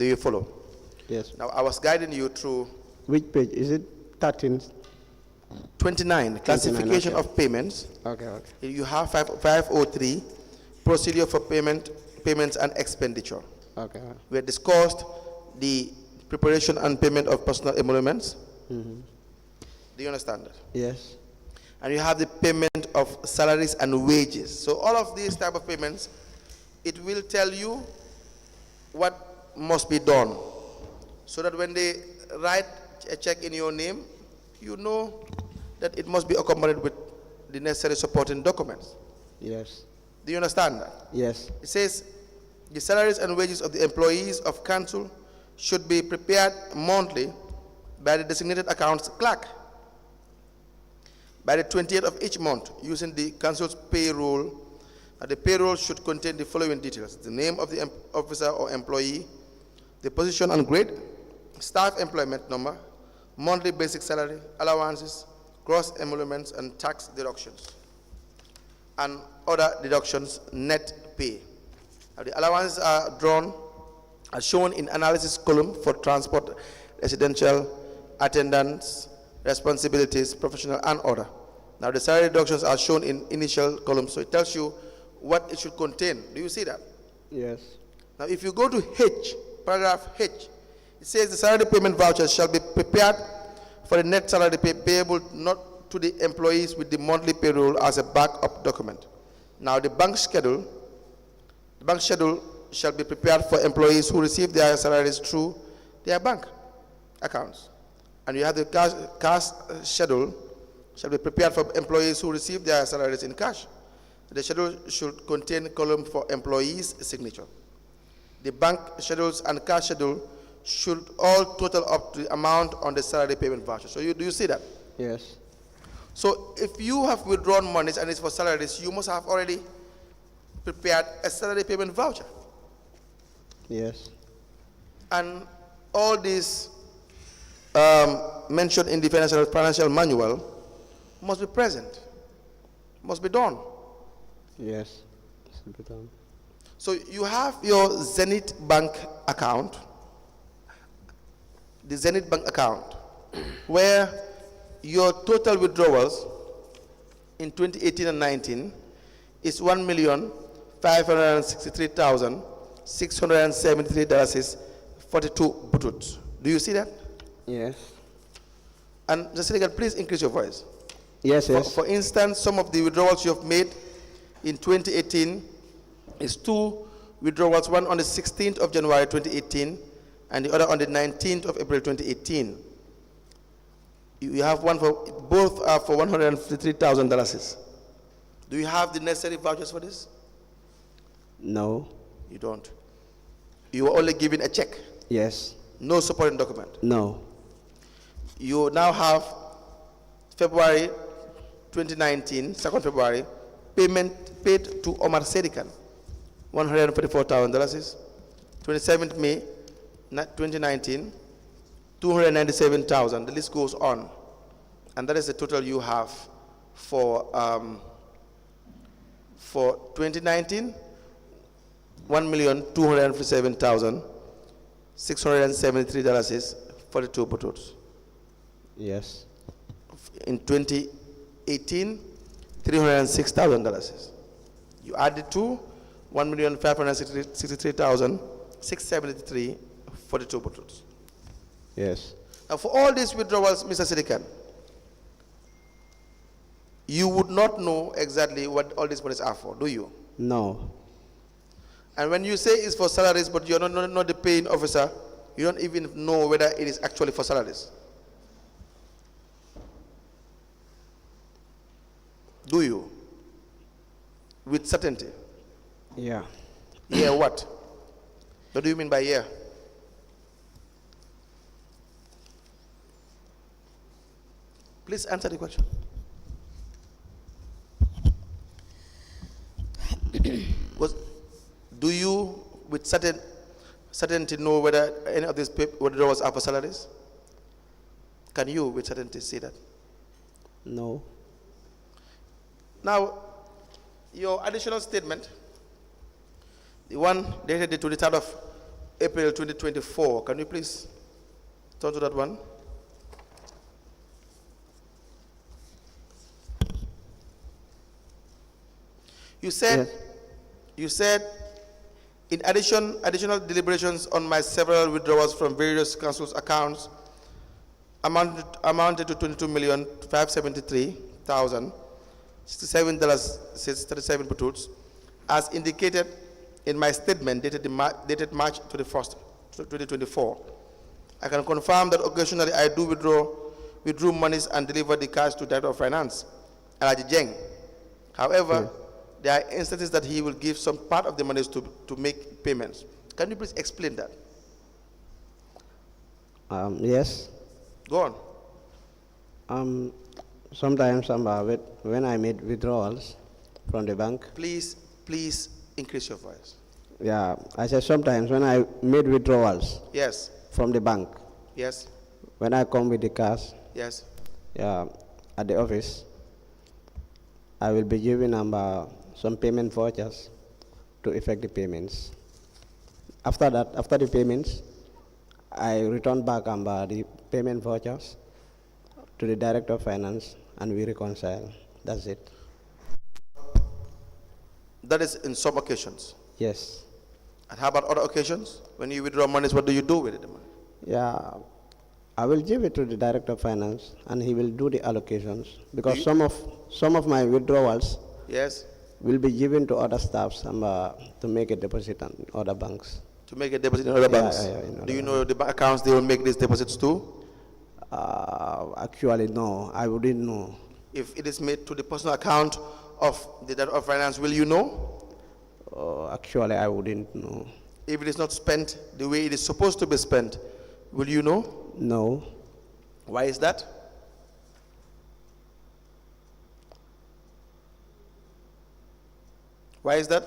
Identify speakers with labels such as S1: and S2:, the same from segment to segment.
S1: Do you follow?
S2: Yes.
S1: Now, I was guiding you through
S2: Which page? Is it 13?
S1: 29, classification
S2: okay.
S1: of payments.
S2: Okay, okay.
S1: You have 503, procedure for payments and expenditure.
S2: Okay.
S1: We had discussed the preparation and payment of personal emoluments.
S2: Mm-hmm.
S1: Do you understand that?
S2: Yes.
S1: And you have the payment of salaries and wages. So all of these type of payments, it will tell you what must be done, so that when they write a check in your name, you know that it must be accompanied with the necessary supporting documents.
S2: Yes.
S1: Do you understand that?
S2: Yes.
S1: It says the salaries and wages of the employees of council should be prepared monthly by the designated accounts clerk by the 20th of each month using the council's payroll. The payroll should contain the following details: the name of the officer or employee, the position and grade, staff employment number, monthly basic salary, allowances, gross emoluments and tax deductions, and other deductions, net pay. Now, the allowances are drawn as shown in analysis column for transport, residential, attendance, responsibilities, professional, and other. Now, the salary deductions are shown in initial column, so it tells you what it should contain. Do you see that?
S2: Yes.
S1: Now, if you go to H, paragraph H, it says the salary payment vouchers shall be prepared for the net salary payable not to the employees with the monthly payroll as a backup document. Now, the bank schedule shall be prepared for employees who receive their salaries through their bank accounts. And you have the cash schedule shall be prepared for employees who receive their salaries in cash. The schedule should contain a column for employees' signature. The bank schedules and cash schedule should all total up to the amount on the salary payment voucher. So do you see that?
S2: Yes.
S1: So if you have withdrawn monies and it's for salaries, you must have already prepared a salary payment voucher.
S2: Yes.
S1: And all these mentioned in the financial manual must be present, must be done.
S2: Yes.
S1: So you have your Zenith Bank account, the Zenith Bank account, where your total withdrawals in 2018 and 19 is $1,563,673.42 butut. Do you see that?
S2: Yes.
S1: And Saidykhan, please increase your voice.
S2: Yes, yes.
S1: For instance, some of the withdrawals you have made in 2018 is two withdrawals, one on the 16th of January 2018 and the other on the 19th of April 2018. You have one for, both are for $153,000. Do you have the necessary vouchers for this?
S2: No.
S1: You don't. You were only given a check.
S2: Yes.
S1: No supporting document.
S2: No.
S1: You now have February 2019, 2nd February, payment paid to Omar Saidykhan, $144,000. 27th May 2019, $297,000. The list goes on. And that is the total you have for 2019, $1,257,673.42 bututs.
S2: Yes.
S1: In 2018, $306,000. You add the two, $1,563,673.42 bututs.
S2: Yes.
S1: Now, for all these withdrawals, Mr. Saidykhan, you would not know exactly what all these monies are for, do you?
S2: No.
S1: And when you say it's for salaries, but you're not the paying officer, you don't even know whether it is actually for salaries. Do you? With certainty?
S2: Yeah.
S1: Yeah, what? What do you mean by yeah? Please answer the question. Do you, with certainty, know whether any of these withdrawals are for salaries? Can you, with certainty, say that?
S2: No.
S1: Now, your additional statement, the one dated the 23rd of April 2024. Can you please turn to that one? You said,
S2: Yes.
S1: you said, in additional deliberations on my several withdrawals from various council's accounts amounted to $22,573,067.37, as indicated in my statement dated dated March 21st, 2024. I can confirm that occasionally I do withdraw monies and deliver the cash to Director of Finance, Alaji Jeng. However, there are instances that he will give some part of the monies to make payments. Can you please explain that?
S2: Yes.
S1: Go on.
S2: Sometimes when I made withdrawals from the bank.
S1: Please increase your voice.
S2: Yeah, I said sometimes when I made withdrawals.
S1: Yes.
S2: From the bank.
S1: Yes.
S2: When I come with the cash.
S1: Yes.
S2: Yeah, at the office, I will be giving some payment vouchers to effect the payments. After that, after the payments, I return back the payment vouchers to the Director of Finance and we reconcile. That's it.
S1: That is in some occasions.
S2: Yes.
S1: And how about other occasions? When you withdraw monies, what do you do with it?
S2: Yeah, I will give it to the Director of Finance and he will do the allocations because some of my withdrawals.
S1: Yes.
S2: Will be given to other staffs to make a deposit in other banks.
S1: To make a deposit in other banks? Do you know the bank accounts they will make these deposits to?
S2: Actually, no. I wouldn't know.
S1: If it is made to the personal account of the Director of Finance, will you know?
S2: Actually, I wouldn't know.
S1: If it is not spent the way it is supposed to be spent, will you know?
S2: No.
S1: Why is that? Why is that?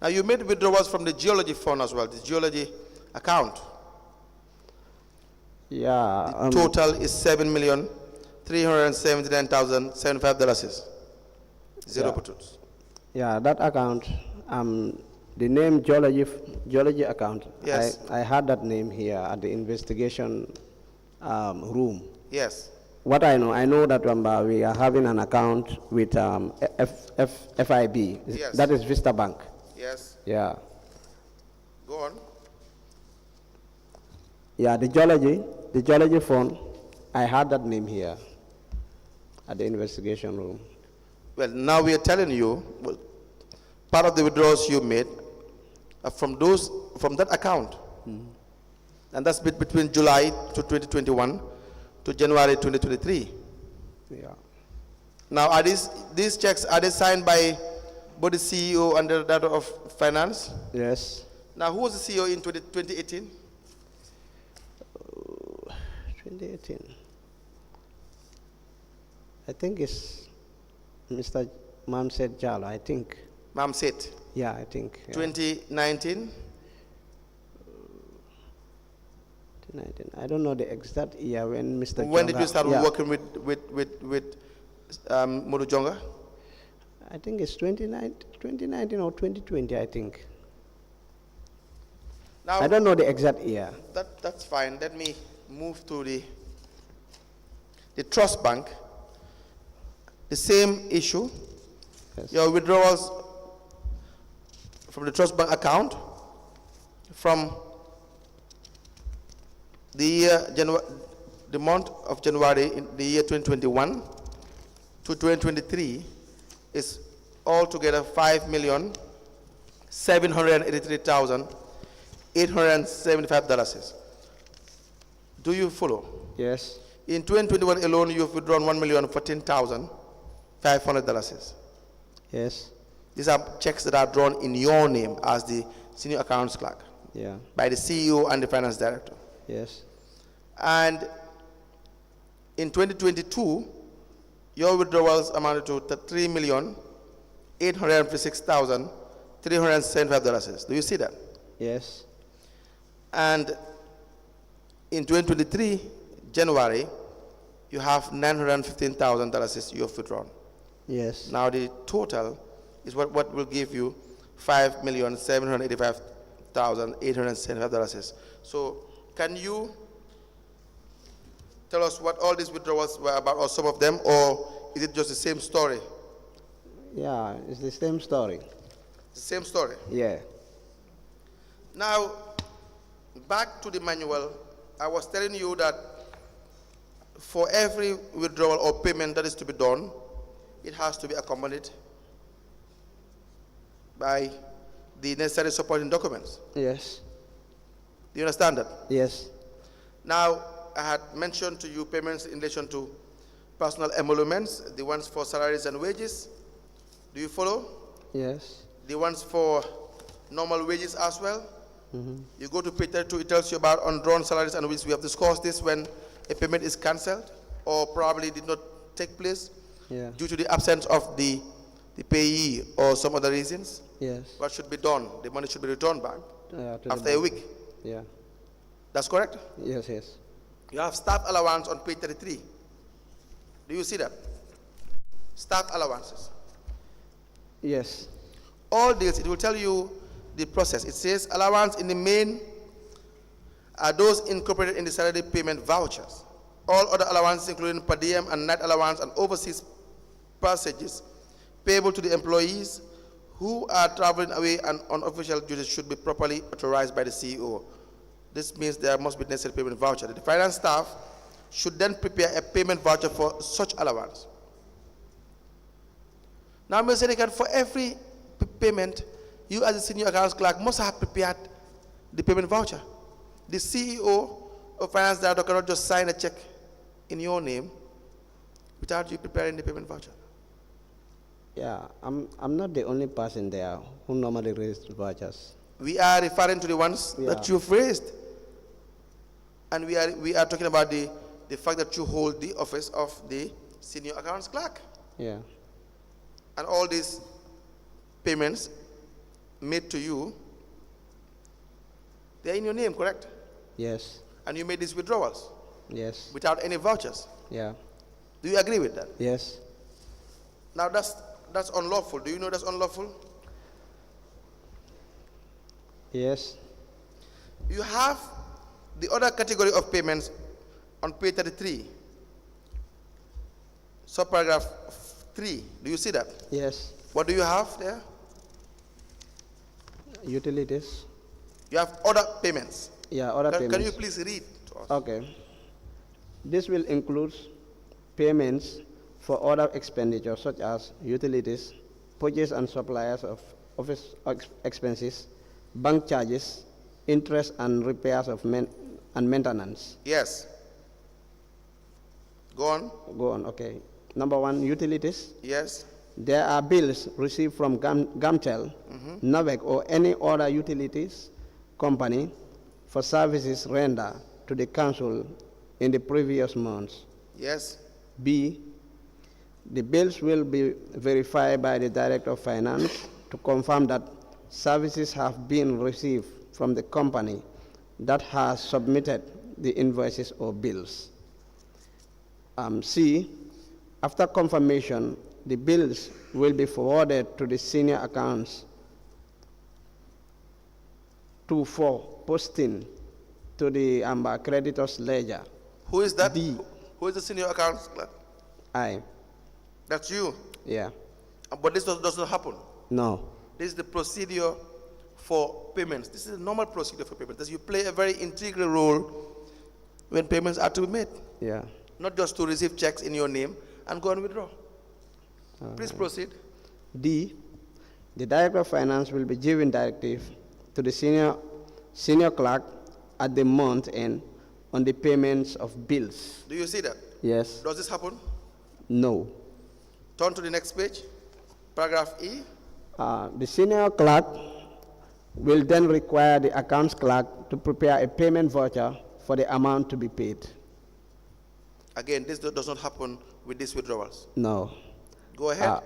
S1: Now you made withdrawals from the geology fund as well, the geology account.
S2: Yeah.
S1: The total is $7,379,075. Zero putouts.
S2: Yeah, that account, the name geology account.
S1: Yes.
S2: I had that name here at the investigation room.
S1: Yes.
S2: What I know that we are having an account with FIB.
S1: Yes.
S2: That is Vista Bank.
S1: Yes.
S2: Yeah.
S1: Go on.
S2: Yeah, the geology fund, I had that name here at the investigation room.
S1: Well, now we are telling you, well, part of the withdrawals you made are from that account. And that's between July to 2021 to January 2023.
S2: Yeah.
S1: Now, are these checks, are they signed by both the CEO and the Director of Finance?
S2: Yes.
S1: Now, who was the CEO in 2018?
S2: 2018. I think it's Mr. Mamset Jallow, I think.
S1: Mamset.
S2: Yeah, I think. Yeah.
S1: 2019?
S2: 2019. I don't know the exact year when Mr.
S1: When did you start working with Modu Jonga?
S2: I think it's 2019 or 2020, I think.
S1: Now,
S2: I don't know the exact year.
S1: That's fine. Let me move to the trust bank. The same issue.
S2: Yes.
S1: Your withdrawals from the trust bank account from the month of January in the year 2021 to 2023 is altogether $5,783,875. Do you follow?
S2: Yes.
S1: In 2021 alone, you've withdrawn $1,014,500.
S2: Yes.
S1: These are checks that are drawn in your name as the senior accounts clerk.
S2: Yeah.
S1: By the CEO and the finance director.
S2: Yes.
S1: And in 2022, your withdrawals amounted to $3,856,375. Do you see that?
S2: Yes.
S1: And in 2023, January, you have $915,000 you have withdrawn.
S2: Yes.
S1: Now the total is what will give you $5,785,875. So can you tell us what all these withdrawals were about, or some of them, or is it just the same story?
S2: Yeah, it's the same story.
S1: The same story.
S2: Yeah.
S1: Now, back to the manual, I was telling you that for every withdrawal or payment that is to be done, it has to be accompanied by the necessary supporting documents.
S2: Yes.
S1: Do you understand that?
S2: Yes.
S1: Now, I had mentioned to you payments in relation to personal emoluments, the ones for salaries and wages. Do you follow?
S2: Yes.
S1: The ones for normal wages as well. You go to page 32, it tells you about undrawn salaries and wages. We have discussed this when a payment is cancelled or probably did not take place due to the absence of the payee or some other reasons.
S2: Yes.
S1: What should be done? The money should be returned back
S2: To
S1: after a week.
S2: Yeah.
S1: That's correct?
S2: Yes, yes.
S1: You have staff allowance on page 33. Do you see that? Staff allowances.
S2: Yes.
S1: All this, it will tell you the process. It says allowance in the main are those incorporated in the salary payment vouchers. All other allowances, including per diem and night allowance and overseas passages, payable to the employees who are traveling away and on official duties, should be properly authorized by the CEO. This means there must be necessary payment voucher. The finance staff should then prepare a payment voucher for such allowance. Now, Mr. Saidykhan, for every payment, you as a senior accounts clerk must have prepared the payment voucher. The CEO or finance director cannot just sign a check in your name without you preparing the payment voucher.
S2: Yeah, I'm not the only person there who normally raises vouchers.
S1: We are referring to the ones that you've raised. And we are talking about the fact that you hold the office of the senior accounts clerk.
S2: Yeah.
S1: And all these payments made to you, they're in your name, correct?
S2: Yes.
S1: And you made these withdrawals?
S2: Yes.
S1: Without any vouchers?
S2: Yeah.
S1: Do you agree with that?
S2: Yes.
S1: Now that's unlawful. Do you know that's unlawful?
S2: Yes.
S1: You have the other category of payments on page 33, subparagraph 3. Do you see that?
S2: Yes.
S1: What do you have there?
S2: Utilities.
S1: You have other payments.
S2: Yeah, other payments.
S1: Can you please read to us?
S2: Okay. This will include payments for other expenditures such as utilities, purchase and suppliers of office expenses, bank charges, interest and repairs of and maintenance.
S1: Yes. Go on.
S2: Go on, okay. Number one, utilities.
S1: Yes.
S2: There are bills received from Gamtel, NAVEC, or any other utilities company for services rendered to the council in the previous months.
S1: Yes.
S2: B, the bills will be verified by the Director of Finance to confirm that services have been received from the company that has submitted the invoices or bills. C, after confirmation, the bills will be forwarded to the senior accounts for posting to the creditor's ledger.
S1: Who is that?
S2: D.
S1: Who is the senior accounts clerk?
S2: I.
S1: That's you.
S2: Yeah.
S1: But this does not happen.
S2: No.
S1: This is the procedure for payments. This is a normal procedure for payments. You play a very integral role when payments are to be made.
S2: Yeah.
S1: Not just to receive checks in your name and go and withdraw. Please proceed.
S2: D, the Director of Finance will be giving directive to the senior clerk at the month end on the payments of bills.
S1: Do you see that?
S2: Yes.
S1: Does this happen?
S2: No.
S1: Turn to the next page. Paragraph E.
S2: The senior clerk will then require the accounts clerk to prepare a payment voucher for the amount to be paid.
S1: Again, this does not happen with these withdrawals.
S2: No.
S1: Go ahead.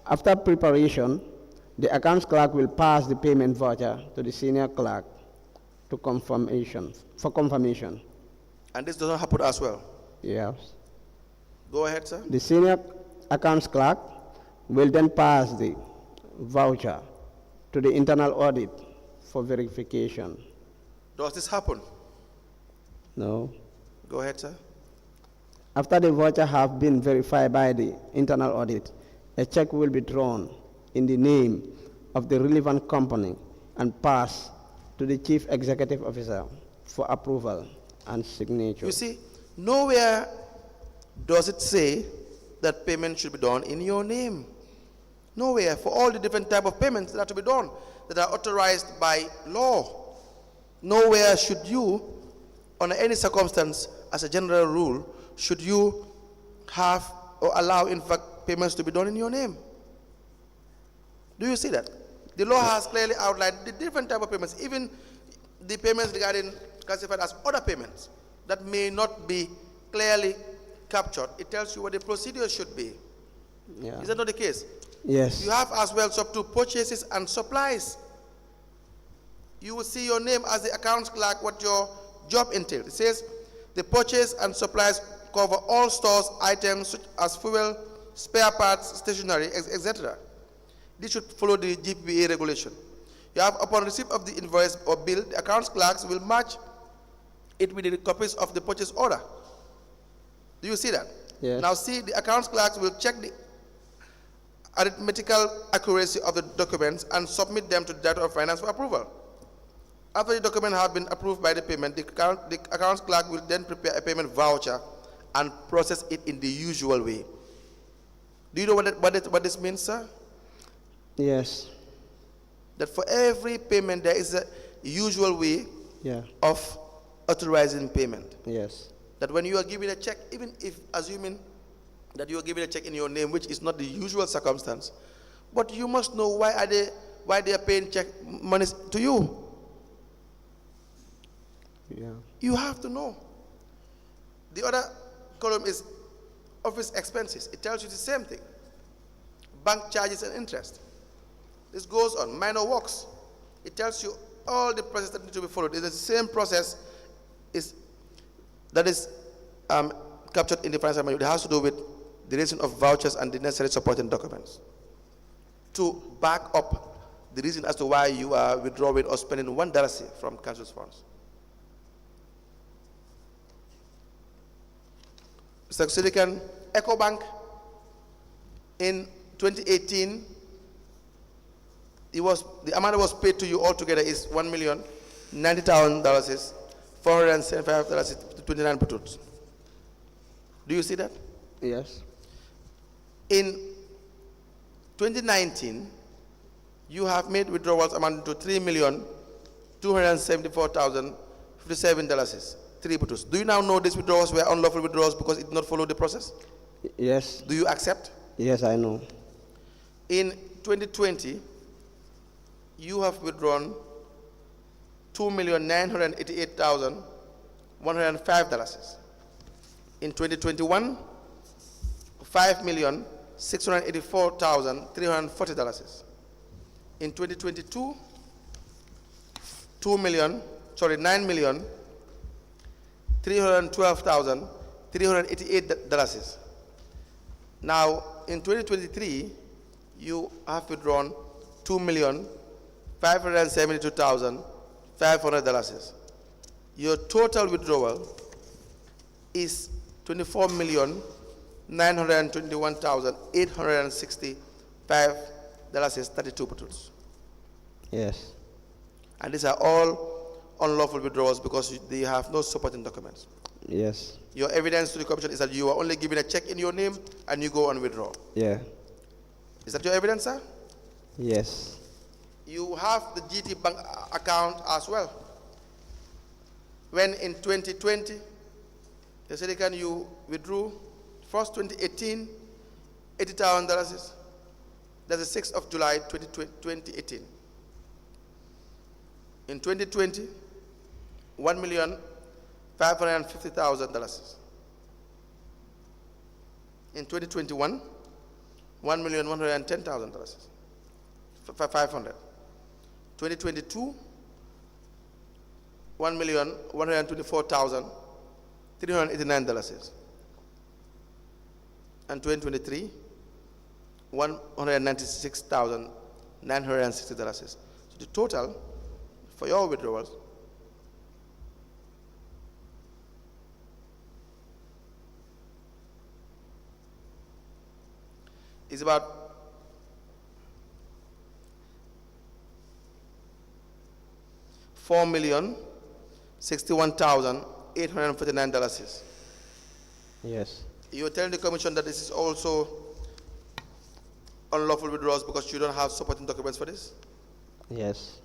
S2: After preparation, the accounts clerk will pass the payment voucher to the senior clerk for confirmation.
S1: And this does not happen as well.
S2: Yes.
S1: Go ahead, sir.
S2: The senior accounts clerk will then pass the voucher to the internal audit for verification.
S1: Does this happen?
S2: No.
S1: Go ahead, sir.
S2: After the voucher have been verified by the internal audit, a check will be drawn in the name of the relevant company and passed to the Chief Executive Officer for approval and signature.
S1: You see, nowhere does it say that payment should be done in your name. Nowhere. For all the different type of payments that are to be done, that are authorized by law. Nowhere should you, under any circumstance, as a general rule, should you have or allow, in fact, payments to be done in your name. Do you see that? The law has clearly outlined the different type of payments, even the payments regarding classified as other payments that may not be clearly captured. It tells you what the procedure should be.
S2: Yeah.
S1: Is that not the case?
S2: Yes.
S1: You have as well up to purchases and supplies. You will see your name as the accounts clerk, what your job entails. It says the purchase and supplies cover all stores items such as fuel, spare parts, stationery, etc. This should follow the GPPA regulation. You have, upon receipt of the invoice or bill, the accounts clerks will match it with the copies of the purchase order. Do you see that?
S2: Yes.
S1: Now see, the accounts clerks will check the arithmetical accuracy of the documents and submit them to the Director of Finance for approval. After the document have been approved by the payment, the accounts clerk will then prepare a payment voucher and process it in the usual way. Do you know what this means, sir?
S2: Yes.
S1: That for every payment there is a usual way of authorizing payment.
S2: Yes.
S1: That when you are giving a check, even if assuming that you are giving a check in your name, which is not the usual circumstance, but you must know why they are paying check monies to you.
S2: Yeah.
S1: You have to know. The other column is office expenses. It tells you the same thing. Bank charges and interest. This goes on. Minor works. It tells you all the process that need to be followed. It's the same process that is captured in the financial manual. It has to do with the raising of vouchers and the necessary supporting documents to back up the reason as to why you are withdrawing or spending $1 from council's funds. Mr. Saidykhan, EcoBank in 2018, the amount that was paid to you altogether is $1,090,000, $475 to 29 potatoes. Do you see that?
S2: Yes.
S1: In 2019, you have made withdrawals amounting to $3,274,057, 3 potatoes. Do you now know these withdrawals were unlawful withdrawals because it did not follow the process?
S2: Yes.
S1: Do you accept?
S2: Yes, I know.
S1: In 2020, you have withdrawn $2,988,105. In 2021, $5,684,340. In 2022, $9,312,388. Now, in 2023, you have withdrawn $2,572,500. Your total withdrawal is $24,921,865.32.
S2: Yes.
S1: And these are all unlawful withdrawals because they have no supporting documents.
S2: Yes.
S1: Your evidence to the commission is that you are only giving a check in your name and you go and withdraw.
S2: Yeah.
S1: Is that your evidence, sir?
S2: Yes.
S1: You have the GT bank account as well. When in 2020, the Saidykhan, you withdrew, first 2018, $80,000. That's the 6th of July, 2018. In 2020, $1,550,000. In 2021, $1,110,000, 500. 2022, $1,124,389. And 2023, $196,000 $960. So the total for your withdrawals is about $4,061,849.
S2: Yes.
S1: You're telling the commission that this is also unlawful withdrawals because you don't have supporting documents for this?
S2: Yes.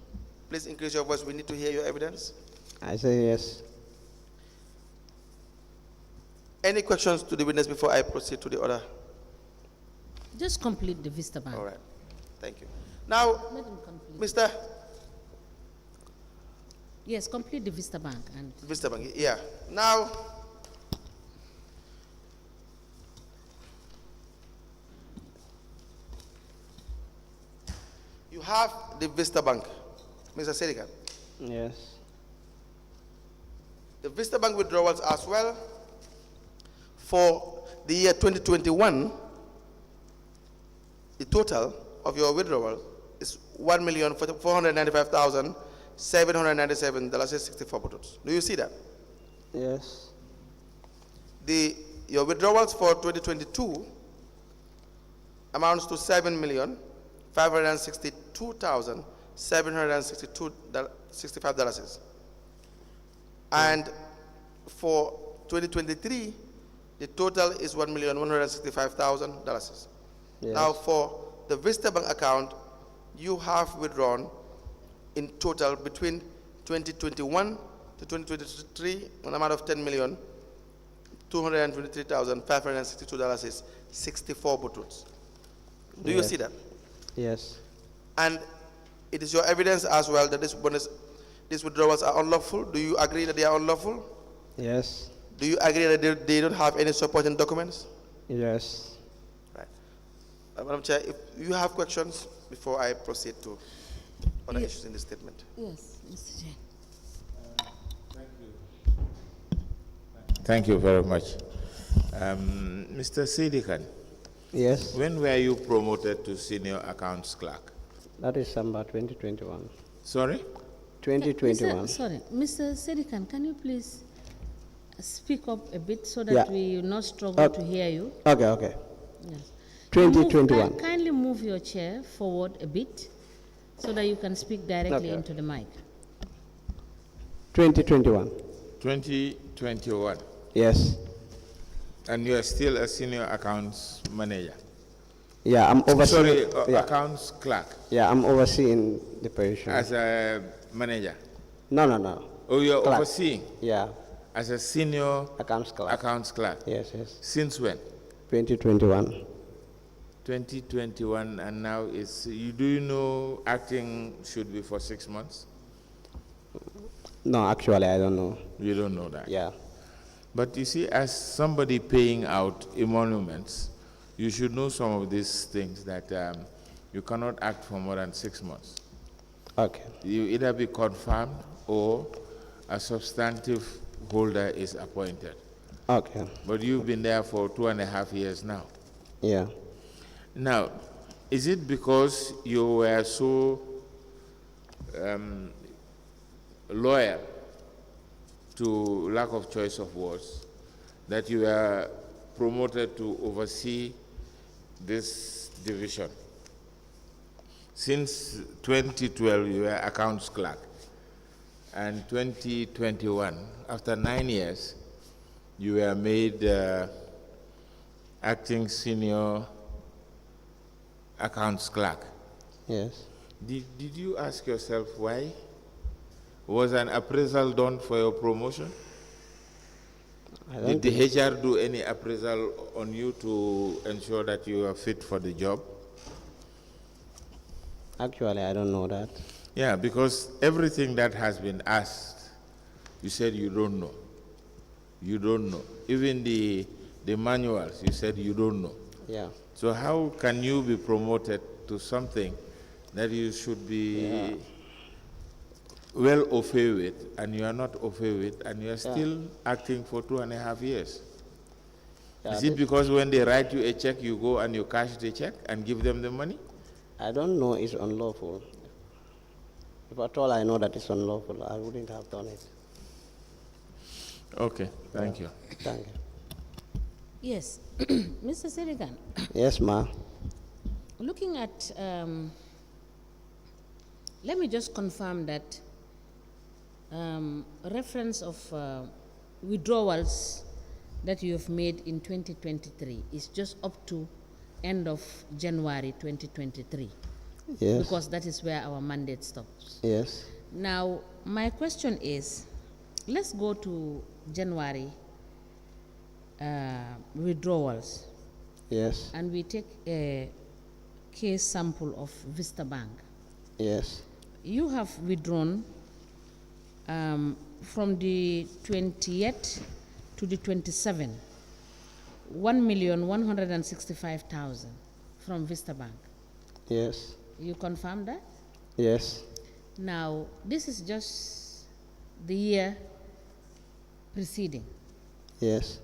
S1: Please increase your voice. We need to hear your evidence.
S2: I say yes.
S1: Any questions to the witness before I proceed to the order?
S3: Just complete the Vista Bank.
S1: All right. Thank you. Now,
S3: Let him complete.
S1: Mr.
S3: Yes, complete the Vista Bank. And
S1: Mr. Bangi, yeah. Now, you have the Vista Bank, Mr. Saidykhan.
S2: Yes.
S1: The Vista Bank withdrawals as well for the year 2021, the total of your withdrawal is $1,495,797.64. Do you see that?
S2: Yes.
S1: Your withdrawals for 2022 amounts to $7,562,765. And for 2023, the total is $1,165,000.
S2: Yes.
S1: Now, for the Vista Bank account, you have withdrawn in total between 2021 to 2023 an amount of $10,223,562.64 buttons. Do you
S2: Yes.
S1: see that?
S2: Yes.
S1: And it is your evidence as well that these withdrawals are unlawful. Do you agree that they are unlawful?
S2: Yes.
S1: Do you agree that they don't have any supporting documents?
S2: Yes.
S1: Right. Madam Chair, if you have questions before I proceed to other
S3: Yes.
S1: issues in the statement.
S3: yes, Mr. Chair.
S4: Thank you very much. Mr. Saidykhan,
S2: Yes.
S4: when were you promoted to senior accounts clerk?
S2: That is December 2021.
S4: Sorry?
S2: 2021.
S3: Sorry, Mr. Saidykhan, can you please speak up a bit so that
S2: Yeah.
S3: we will not struggle to hear you?
S2: Okay, okay.
S3: Yes.
S2: 2021.
S3: Kindly move your chair forward a bit so that you can speak directly
S2: Okay.
S3: into the mic.
S2: 2021.
S4: 2021.
S2: Yes.
S4: And you are still a senior accounts manager?
S2: Yeah, I'm overseeing.
S4: Sorry,
S2: yeah.
S4: accounts clerk
S2: Yeah, I'm overseeing the position.
S4: as a manager?
S2: No, no, no.
S4: Oh, you're
S2: Clerk.
S4: overseeing
S2: Yeah,
S4: as a senior
S2: accounts clerk.
S4: accounts clerk?
S2: Yes, yes.
S4: Since when?
S2: 2021.
S4: 2021, and now do you know acting should be for 6 months?
S2: No, actually, I don't know.
S4: You don't know that?
S2: Yeah.
S4: But you see, as somebody paying out emoluments, you should know some of these things that you cannot act for more than 6 months.
S2: Okay.
S4: You either be confirmed or a substantive holder is appointed.
S2: Okay.
S4: But you've been there for 2.5 years now.
S2: Yeah.
S4: Now, is it because you were so loyal to lack of choice of words that you were promoted to oversee this division? Since 2012, you were accounts clerk, and 2021, after 9 years, you were made acting senior accounts clerk.
S2: Yes.
S4: Did you ask yourself why? Was an appraisal done for your promotion?
S2: I don't
S4: Did the HR do any appraisal on you to ensure that you are fit for the job?
S2: Actually, I don't know that.
S4: Yeah, because everything that has been asked, you said you don't know. You don't know. Even the manuals, you said you don't know.
S2: Yeah.
S4: So how can you be promoted to something that you should be well au fait with, and you are not au fait with, and you are still acting for 2.5 years?
S2: Yeah,
S4: Is it because when they write you a check, you go and you cash the check and give them the money?
S2: I don't know it's unlawful. If at all I know that it's unlawful, I wouldn't have done it.
S4: Okay, thank you.
S2: Thank you.
S3: Yes, Mr. Saidykhan,
S2: Yes, ma.
S3: looking at, let me just confirm that reference of withdrawals that you have made in 2023 is just up to end of January 2023.
S2: Yes.
S3: Because that is where our mandate stops.
S2: Yes.
S3: Now, my question is, let's go to January withdrawals,
S2: Yes.
S3: and we take a case sample of Vista Bank.
S2: Yes.
S3: You have withdrawn from the 20th to the 27th, 1,165,000 from Vista Bank.
S2: Yes.
S3: You confirm that?
S2: Yes.
S3: Now, this is just the year preceding.
S2: Yes.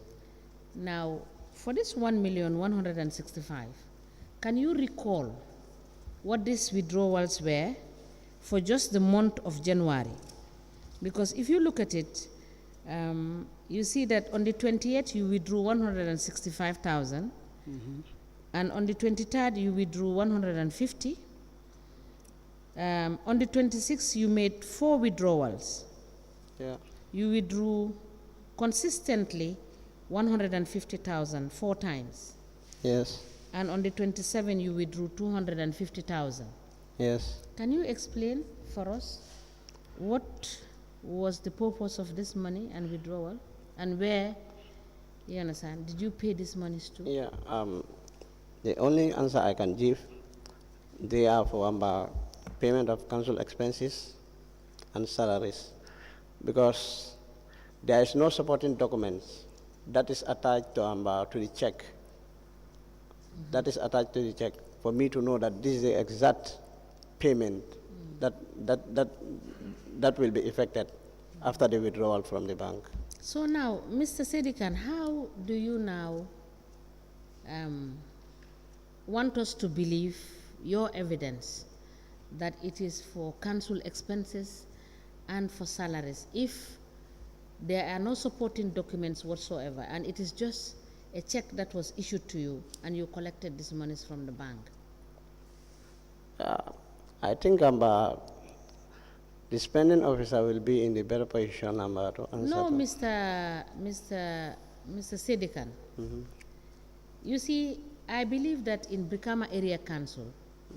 S3: Now, for this 1,165,000, can you recall what these withdrawals were for just the month of January? Because if you look at it, you see that on the 28th you withdrew 165,000, and on the 23rd you withdrew 150. On the 26th you made 4 withdrawals.
S2: Yeah.
S3: You withdrew consistently 150,000 4 times.
S2: Yes.
S3: And on the 27th you withdrew 250,000.
S2: Yes.
S3: Can you explain for us what was the purpose of this money and withdrawal, and where, you understand, did you pay these monies to?
S2: Yeah. The only answer I can give, they are for payment of council expenses and salaries, because there is no supporting documents that is attached to the check. That is attached to the check for me to know that this is the exact payment that will be effected after the withdrawal from the bank.
S3: So now, Mr. Saidykhan, how do you now want us to believe your evidence that it is for council expenses and for salaries if there are no supporting documents whatsoever, and it is just a check that was issued to you and you collected these monies from the bank?
S2: I think the spending officer will be in the better position to answer.
S3: No,
S2: to.
S3: Mr. Saidykhan. You see, I believe that in Brikama Area Council,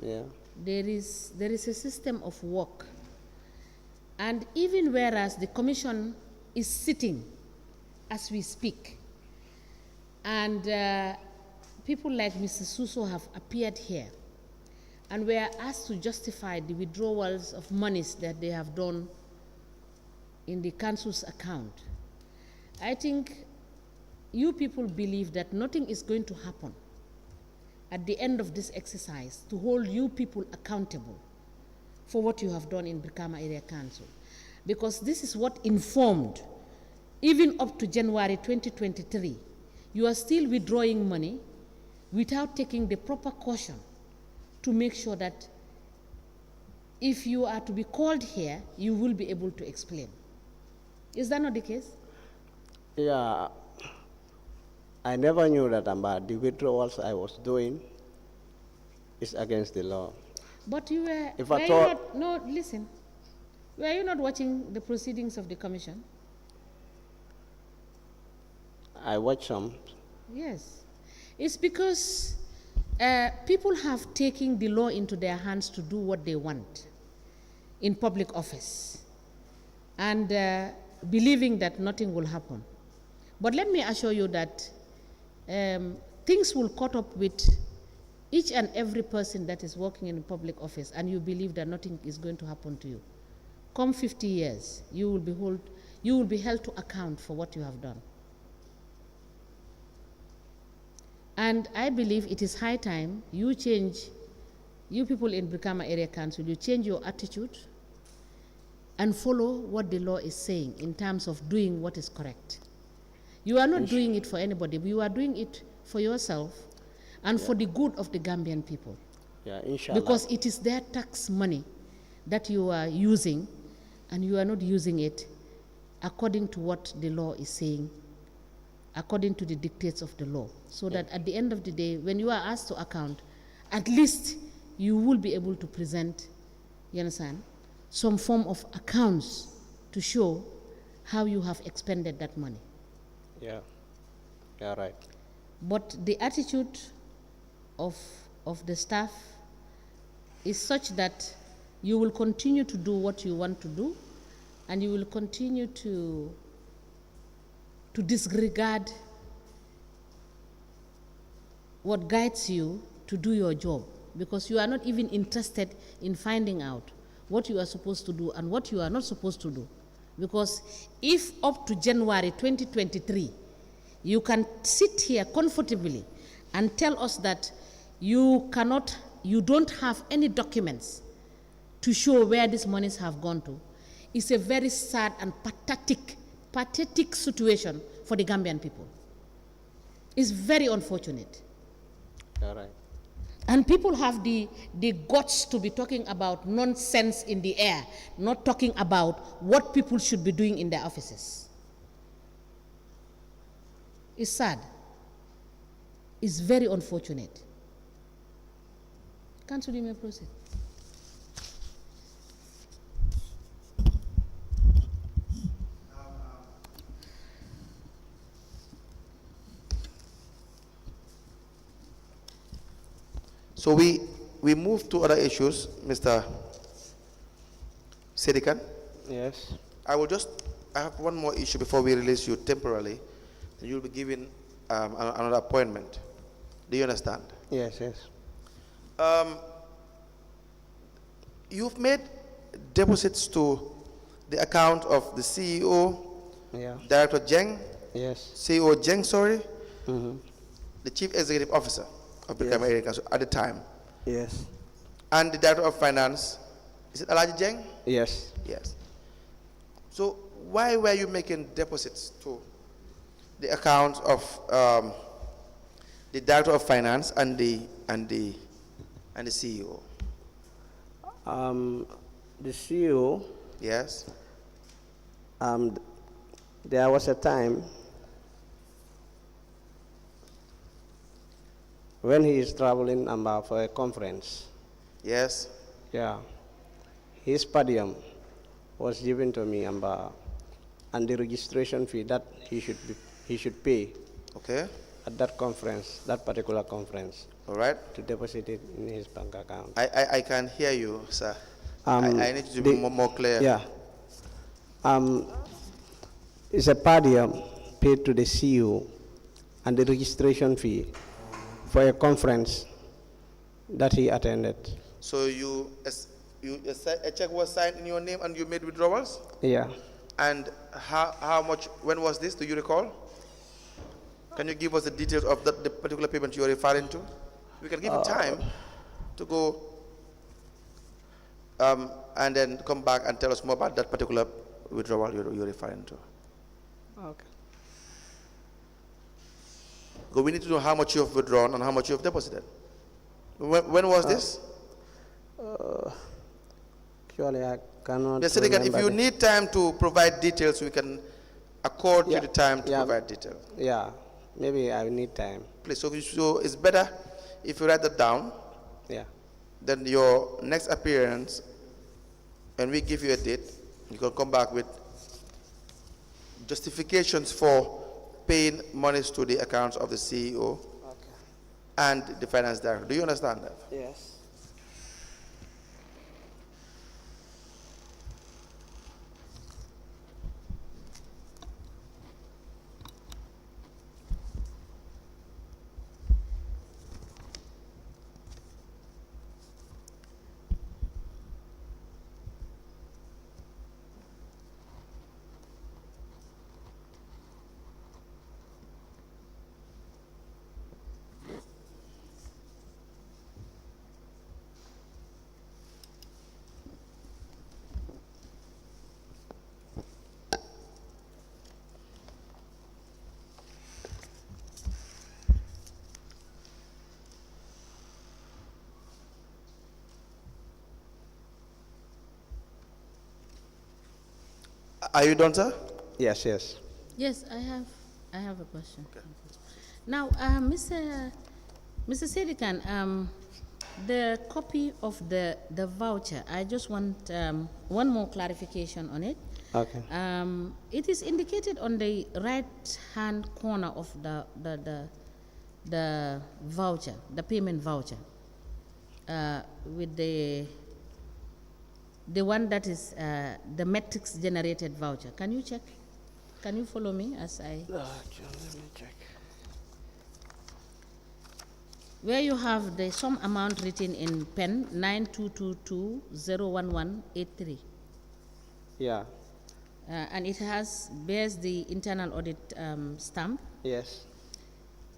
S2: Yeah.
S3: there is a system of work, and even whereas the commission is sitting as we speak, and people like Mr. Suso have appeared here, and we are asked to justify the withdrawals of monies that they have done in the council's account. I think you people believe that nothing is going to happen at the end of this exercise to hold you people accountable for what you have done in Brikama Area Council, because this is what informed, even up to January 2023, you are still withdrawing money without taking the proper caution to make sure that if you are to be called here, you will be able to explain. Is that not the case?
S2: Yeah. I never knew that the withdrawals I was doing is against the law.
S3: But you were,
S2: If
S3: were
S2: I
S3: you
S2: thought-
S3: not, no, listen, were you not watching the proceedings of the commission?
S2: I watched some.
S3: Yes. It's because people have taken the law into their hands to do what they want in public office, and believing that nothing will happen. But let me assure you that things will caught up with each and every person that is working in public office, and you believe that nothing is going to happen to you. Come 50 years, you will be held to account for what you have done. And I believe it is high time you people in Brikama Area Council, you change your attitude and follow what the law is saying in terms of doing what is correct. You are not doing it for anybody, but you are doing it for yourself and for the good of the Gambian people.
S2: Yeah, inshallah.
S3: Because it is their tax money that you are using, and you are not using it according to what the law is saying, according to the dictates of the law. So that at the end of the day, when you are asked to account, at least you will be able to present, you understand, some form of accounts to show how you have expended that money.
S2: Yeah. Yeah, right.
S3: But the attitude of the staff is such that you will continue to do what you want to do, and you will continue to disregard what guides you to do your job, because you are not even interested in finding out what you are supposed to do and what you are not supposed to do. Because if up to January 2023, you can sit here comfortably and tell us that you don't have any documents to show where these monies have gone to, it's a very sad and pathetic situation for the Gambian people. It's very unfortunate.
S2: Yeah, right.
S3: And people have the guts to be talking about nonsense in the air, not talking about what people should be doing in their offices. It's sad. It's very unfortunate. Council, you may proceed.
S1: So we move to other issues, Mr. Saidykhan.
S2: Yes.
S1: I have one more issue before we release you temporarily. Then you'll be given another appointment. Do you understand?
S2: Yes, yes.
S1: You've made deposits to the account of the CEO,
S2: Yeah.
S1: Director Jeng,
S2: Yes.
S1: CEO Jeng, sorry,
S2: Mm-hmm.
S1: the Chief Executive Officer of Brikama
S2: Yes.
S1: Area Council at the time,
S2: Yes.
S1: and the Director of Finance. Is it Alaji Jeng?
S2: Yes.
S1: Yes. So why were you making deposits to the accounts of the Director of Finance and the CEO?
S2: The CEO,
S1: Yes.
S2: there was a time when he is traveling for a conference.
S1: Yes.
S2: Yeah. His podium was given to me and the registration fee that he should pay
S1: Okay.
S2: at that conference, that particular conference,
S1: All right.
S2: to deposit it in his bank account.
S1: I can hear you, sir.
S2: Um,
S1: I need you to be more clear.
S2: Yeah. It's a podium paid to the CEO and the registration fee for a conference that he attended.
S1: So a check was signed in your name and you made withdrawals?
S2: Yeah.
S1: And how much, when was this? Do you recall? Can you give us the details of the particular payment you're referring to? We can give you time to go and then come back and tell us more about that particular withdrawal you're referring to.
S2: Okay.
S1: Because we need to know how much you have withdrawn and how much you have deposited. When was this?
S2: Actually, I cannot.
S1: Mr. Saidykhan, if
S2: remember
S1: you
S2: the-
S1: need time to provide details, we can accord you
S2: Yeah,
S1: the time to
S2: yeah.
S1: provide details.
S2: Yeah, maybe I need time.
S1: Please, so it's better if you write that down.
S2: Yeah.
S1: Then your next appearance, when we give you a date, you can come back with justifications for paying monies to the accounts of the CEO
S2: Okay.
S1: and the finance director. Do you understand that?
S2: Yes.
S1: Are you done, sir?
S2: Yes, yes.
S3: Yes, I have a question. Now, Mr. Saidykhan, the copy of the voucher, I just want one more clarification on it.
S2: Okay.
S3: It is indicated on the right-hand corner of the voucher, the payment voucher, with the one that is the metrics generated voucher. Can you check? Can you follow me as I?
S2: Let me check.
S3: Where you have the sum amount written in pen 9222-01183.
S2: Yeah.
S3: And it bears the internal audit stamp.
S2: Yes.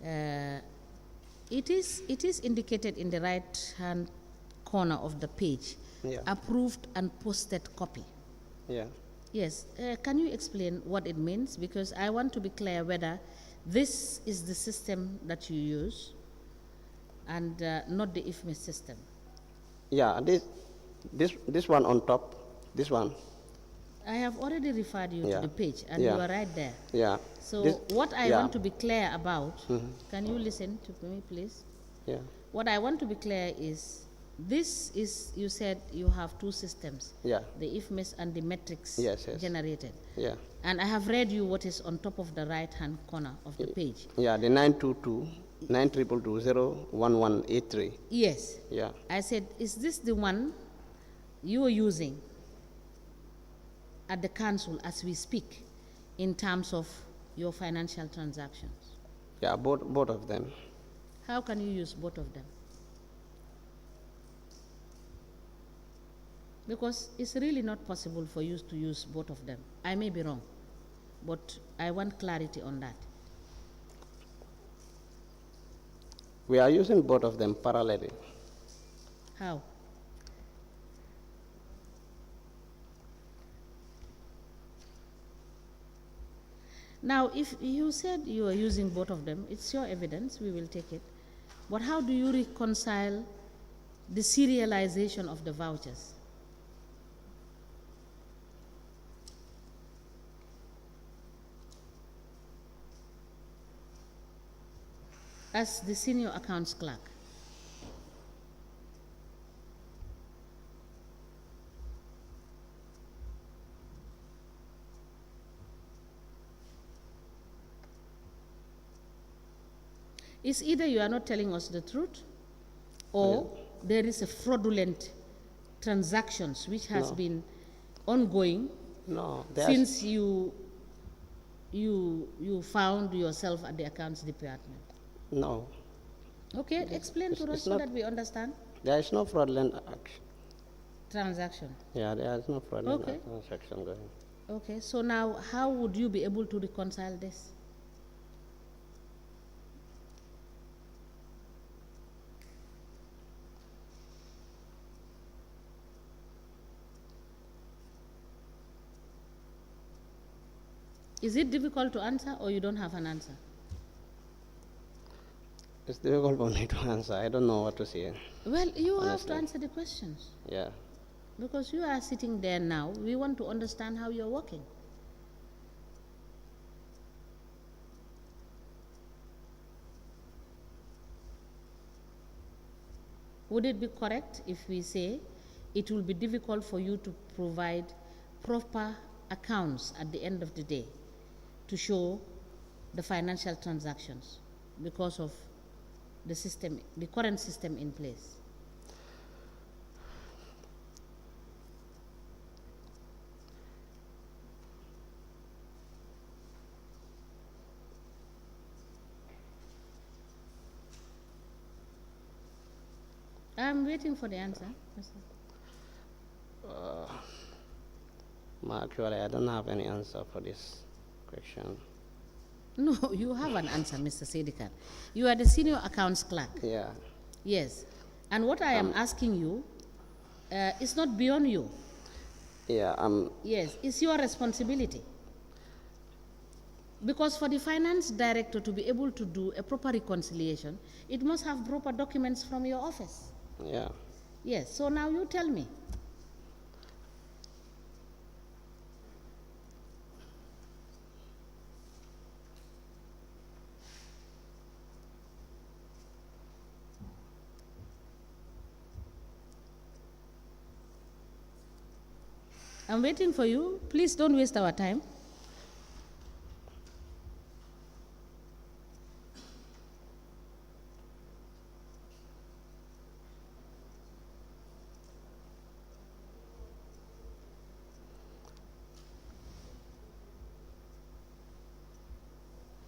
S3: It is indicated in the right hand corner of the page.
S2: Yeah.
S3: Approved and posted copy.
S2: Yeah.
S3: Yes. Can you explain what it means? Because I want to be clear whether this is the system that you use and not the IFMIS system.
S2: Yeah. This one on top. This one.
S3: I have already referred you
S2: Yeah.
S3: to the page, and
S2: Yeah.
S3: you are right there.
S2: Yeah.
S3: So what I
S2: yeah.
S3: want to be clear about, can you listen to me, please?
S2: Yeah.
S3: What I want to be clear is, this is, you said you have two systems,
S2: Yeah.
S3: the IFMIS and the metrics
S2: Yes, yes.
S3: generated.
S2: Yeah.
S3: And I have read you what is on top of the right-hand corner of the page.
S2: Yeah. The 922-922-01183.
S3: Yes.
S2: Yeah.
S3: I said, is this the one you are using at the council as we speak in terms of your financial transactions?
S2: Yeah. Both of them.
S3: How can you use both of them? Because it's really not possible for you to use both of them. I may be wrong, but I want clarity on that.
S2: We are using both of them parallelly.
S3: How? Now, if you said you are using both of them, it's your evidence, we will take it. But how do you reconcile the serialization of the vouchers? As the senior accounts clerk. It's either you are not telling us the truth, or there is a fraudulent transactions which has been ongoing
S2: No.
S3: since you found yourself at the accounts department.
S2: No.
S3: Okay, explain to us so that we understand.
S2: There is no fraudulent action.
S3: Transaction.
S2: Yeah. There is no fraudulent
S3: Okay.
S2: transaction going.
S3: Okay, so now how would you be able to reconcile this? Is it difficult to answer, or you don't have an answer?
S2: It's difficult for me to answer. I don't know what to say.
S3: Well, you have to
S2: Honestly.
S3: answer the questions.
S2: Yeah.
S3: Because you are sitting there now, we want to understand how you're working. Would it be correct if we say it will be difficult for you to provide proper accounts at the end of the day to show the financial transactions because of the system, the current system in place? I'm waiting for the answer.
S2: Actually, I don't have any answer for this question.
S3: No, you have an answer, Mr. Saidykhan. You are the senior accounts clerk.
S2: Yeah.
S3: Yes. And what I am asking you is not beyond you.
S2: Yeah.
S3: Yes, it's your responsibility. Because for the finance director to be able to do a proper reconciliation, it must have proper documents from your office.
S2: Yeah.
S3: Yes, so now you tell me. I'm waiting for you. Please don't waste our time.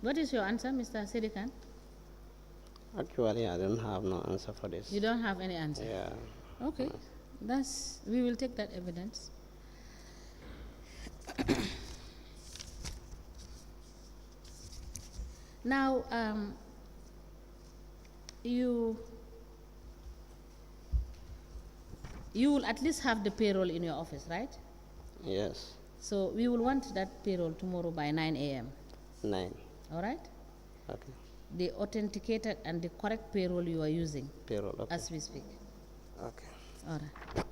S3: What is your answer, Mr. Saidykhan?
S2: Actually, I don't have no answer for this.
S3: You don't have any answer?
S2: Yeah.
S3: Okay, we will take that evidence. Now, you will at least have the payroll in your office, right?
S2: Yes.
S3: So we will want that payroll tomorrow by 9 a.m.
S2: 9.
S3: All right?
S2: Okay.
S3: The authenticated and the correct payroll you are using
S2: Payroll. Okay.
S3: as we speak.
S2: Okay.
S3: All right.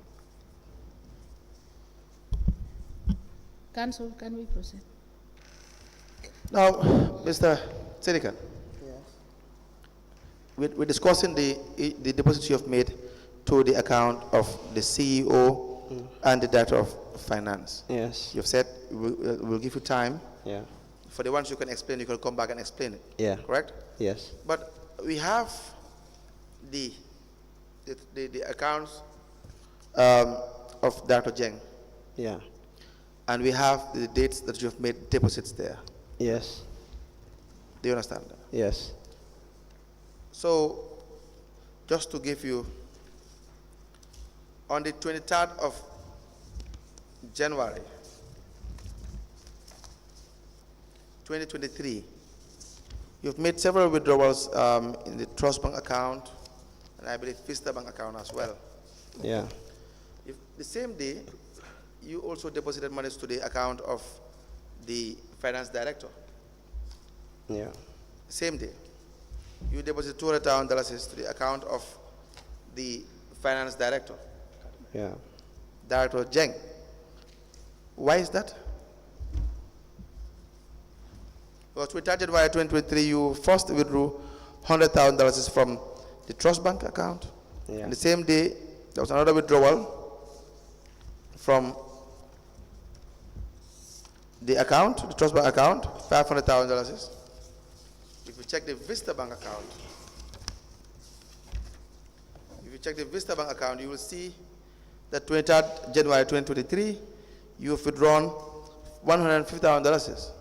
S3: Council, can we proceed?
S1: Now, Mr. Saidykhan,
S2: Yes.
S1: we're discussing the deposits you have made to the account of the CEO and the Director of Finance.
S2: Yes.
S1: You've said we'll give you time.
S2: Yeah.
S1: For the ones you can explain, you can come back and explain it.
S2: Yeah.
S1: Correct?
S2: Yes.
S1: But we have the accounts of Dr. Jeng,
S2: Yeah.
S1: and we have the dates that you have made deposits there.
S2: Yes.
S1: Do you understand that?
S2: Yes.
S1: So, just to give you, on the 23rd of January 2023, you've made several withdrawals in the Trust Bank account, and I believe Vista Bank account as well.
S2: Yeah.
S1: The same day, you also deposited monies to the account of the Finance Director.
S2: Yeah.
S1: Same day, you deposited $200,000 to the account of the Finance Director,
S2: Yeah.
S1: Director Jeng. Why is that? Because 23 January 2023, you first withdrew $100,000 from the Trust Bank account.
S2: Yeah.
S1: And the same day, there was another withdrawal from the account, the Trust Bank account, $500,000. If you check the Vista Bank account, you will see that 23rd January 2023, you have withdrawn $150,000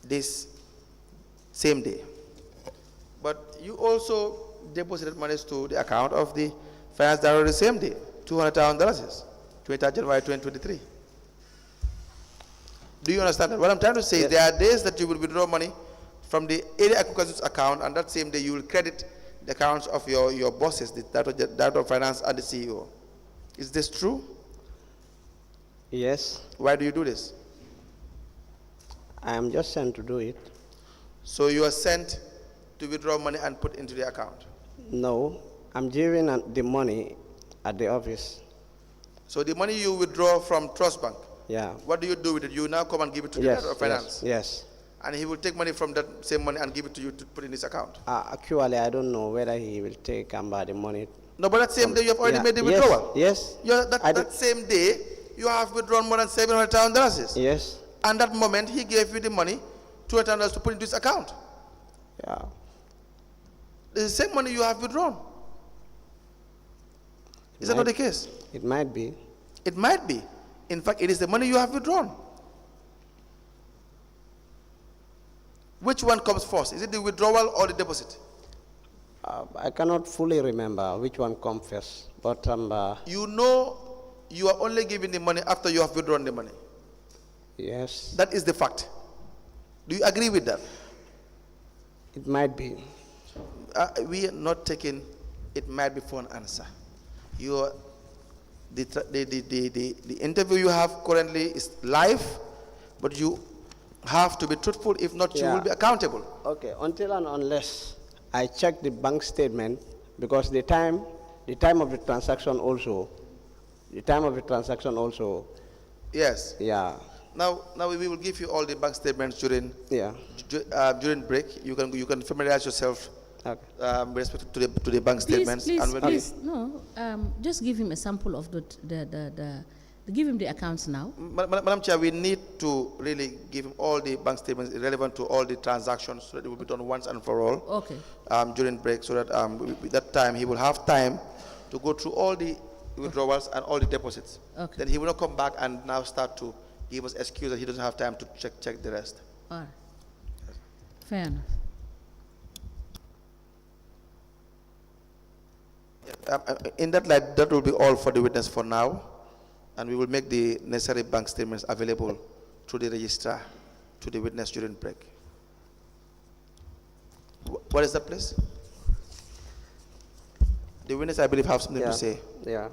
S1: this same day. But you also deposited monies to the account of the Finance Director the same day, $200,000, 23rd January 2023. Do you understand that? What I'm trying to say is there are days that you will withdraw money from the area acquisitions account, and that same day you will credit the accounts of your bosses, the Director of Finance and the CEO. Is this true?
S2: Yes.
S1: Why do you do this?
S2: I am just sent to do it.
S1: So you are sent to withdraw money and put into the account.
S2: No, I'm giving the money at the office.
S1: So the money you withdraw from Trust Bank,
S2: Yeah.
S1: what do you do with it? You now come and give it to the
S2: Yes.
S1: Director of Finance.
S2: Yes.
S1: And he will take money from that same money and give it to you to put in his account.
S2: Actually, I don't know whether he will take the money.
S1: No, but that same day you have already
S2: Yeah.
S1: made the
S2: Yes.
S1: withdrawal.
S2: Yes.
S1: That same day you have withdrawn more than $700,000.
S2: Yes.
S1: And that moment he gave you the money, $200 to put into his account.
S2: Yeah.
S1: The same money you have withdrawn. Is that not the case?
S2: It might be.
S1: It might be. In fact, it is the money you have withdrawn. Which one comes first? Is it the withdrawal or the deposit?
S2: I cannot fully remember which one comes first, but
S1: You know you are only giving the money after you have withdrawn the money.
S2: yes,
S1: That is the fact. Do you agree with that?
S2: it might be.
S1: We are not taking it might be for an answer. The interview you have currently is live, but you have to be truthful. If not, you
S2: Yeah.
S1: will be accountable.
S2: Okay, until and unless I check the bank statement, because the time of the transaction also,
S1: Yes.
S2: yeah,
S1: Now we will give you all the bank statements during
S2: yeah,
S1: during break. You can familiarize yourself
S2: okay.
S1: with respect to the bank statements.
S3: Please,
S1: and when
S3: please, no. Just give him a sample of Give him the accounts now.
S1: Madam Chair, we need to really give him all the bank statements relevant to all the transactions so that it will be done once and for all.
S3: Okay.
S1: During break, so that with that time he will have time to go through all the withdrawals and all the deposits.
S3: Okay.
S1: Then he will not come back and now start to give us excuse that he doesn't have time to check the rest.
S3: All right. Fair enough.
S1: In that light, that will be all for the witness for now, and we will make the necessary bank statements available to the registrar to the witness during break. What is that, please? The witness, I believe, have something to say.
S2: Yeah.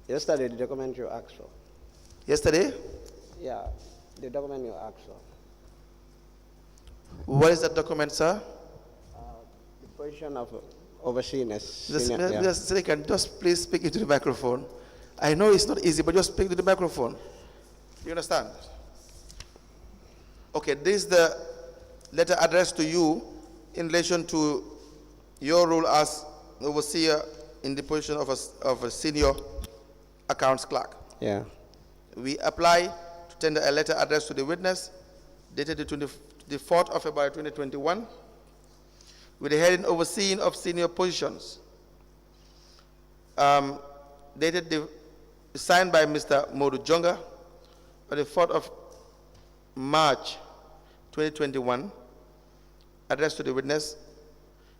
S2: Yesterday, the document you asked for.
S1: Yesterday?
S2: Yeah, the document you asked for.
S1: What is that document, sir?
S2: The position of overseers.
S1: Saidykhan, just please speak into the microphone. I know it's not easy, but just speak to the microphone. You understand? Okay, this is the letter addressed to you in relation to your role as overseer in the position of a senior accounts clerk.
S2: Yeah.
S1: We apply to tender a letter addressed to the witness dated the 4th of February 2021 with the heading overseeing of senior positions. Signed by Mr. Modu Jonga on the 4th of March 2021, addressed to the witness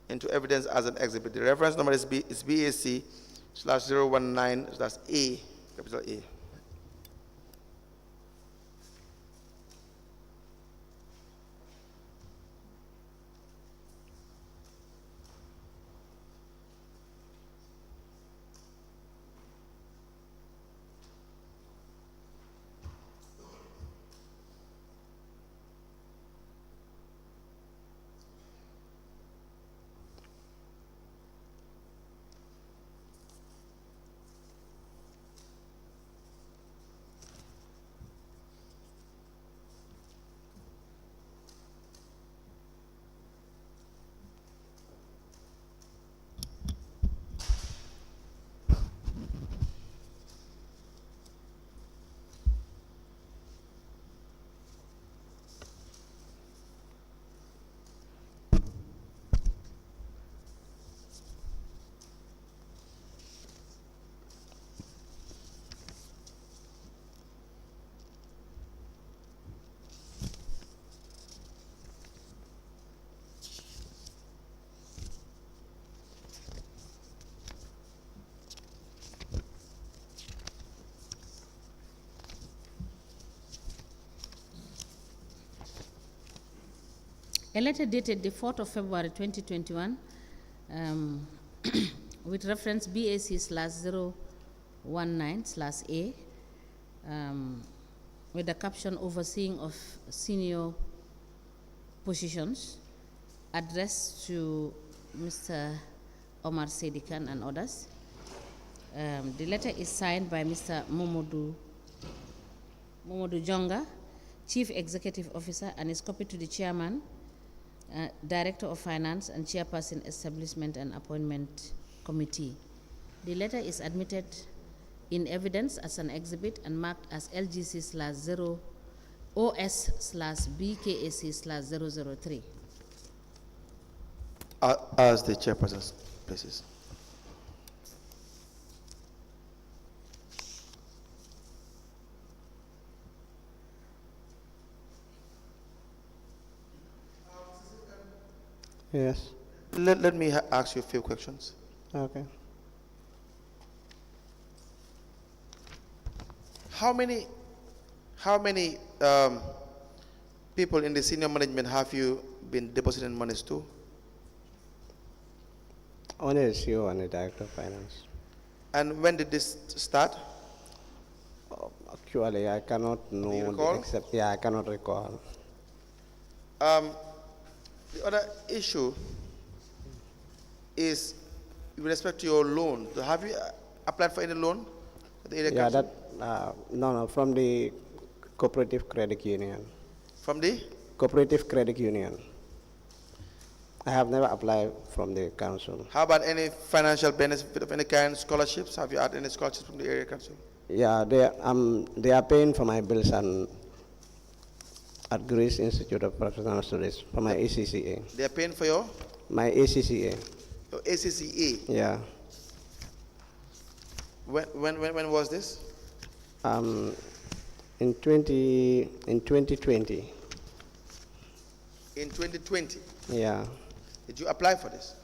S1: into evidence as an exhibit. The reference number is BAC/019/A, capital A.
S3: A letter dated the 4th of February 2021 with reference BAC/019/A with the caption overseeing of senior positions addressed to Mr. Omar Saidykhan and others. The letter is signed by Mr. Momodu Jonga, Chief Executive Officer, and is copied to the Chairman, Director of Finance, and Chairperson Establishment and Appointment Committee. The letter is admitted in evidence as an exhibit and marked as LGC/OS/BKAC/003.
S1: As the chairperson places.
S2: Yes.
S1: Let me ask you a few questions.
S2: Okay.
S1: How many people in the senior management have you been depositing monies to?
S2: Only the CEO and the Director of Finance.
S1: And when did this start?
S2: Actually, I cannot know.
S1: Do you recall?
S2: Except, yeah, I cannot recall.
S1: The other issue is with respect to your loan. Have you applied for any loan at the area council?
S2: No, from the Cooperative Credit Union.
S1: From the?
S2: Cooperative Credit Union. I have never applied from the council.
S1: How about any financial benefit of any kind, scholarships? Have you had any scholarships from the area council?
S2: Yeah, they are paying for my bills and at Greece Institute of Professional Studies for my ACCA.
S1: They are paying for your
S2: My ACCA.
S1: ACCA.
S2: Yeah.
S1: When was this?
S2: In 2020.
S1: In 2020.
S2: Yeah.
S1: Did you apply for this?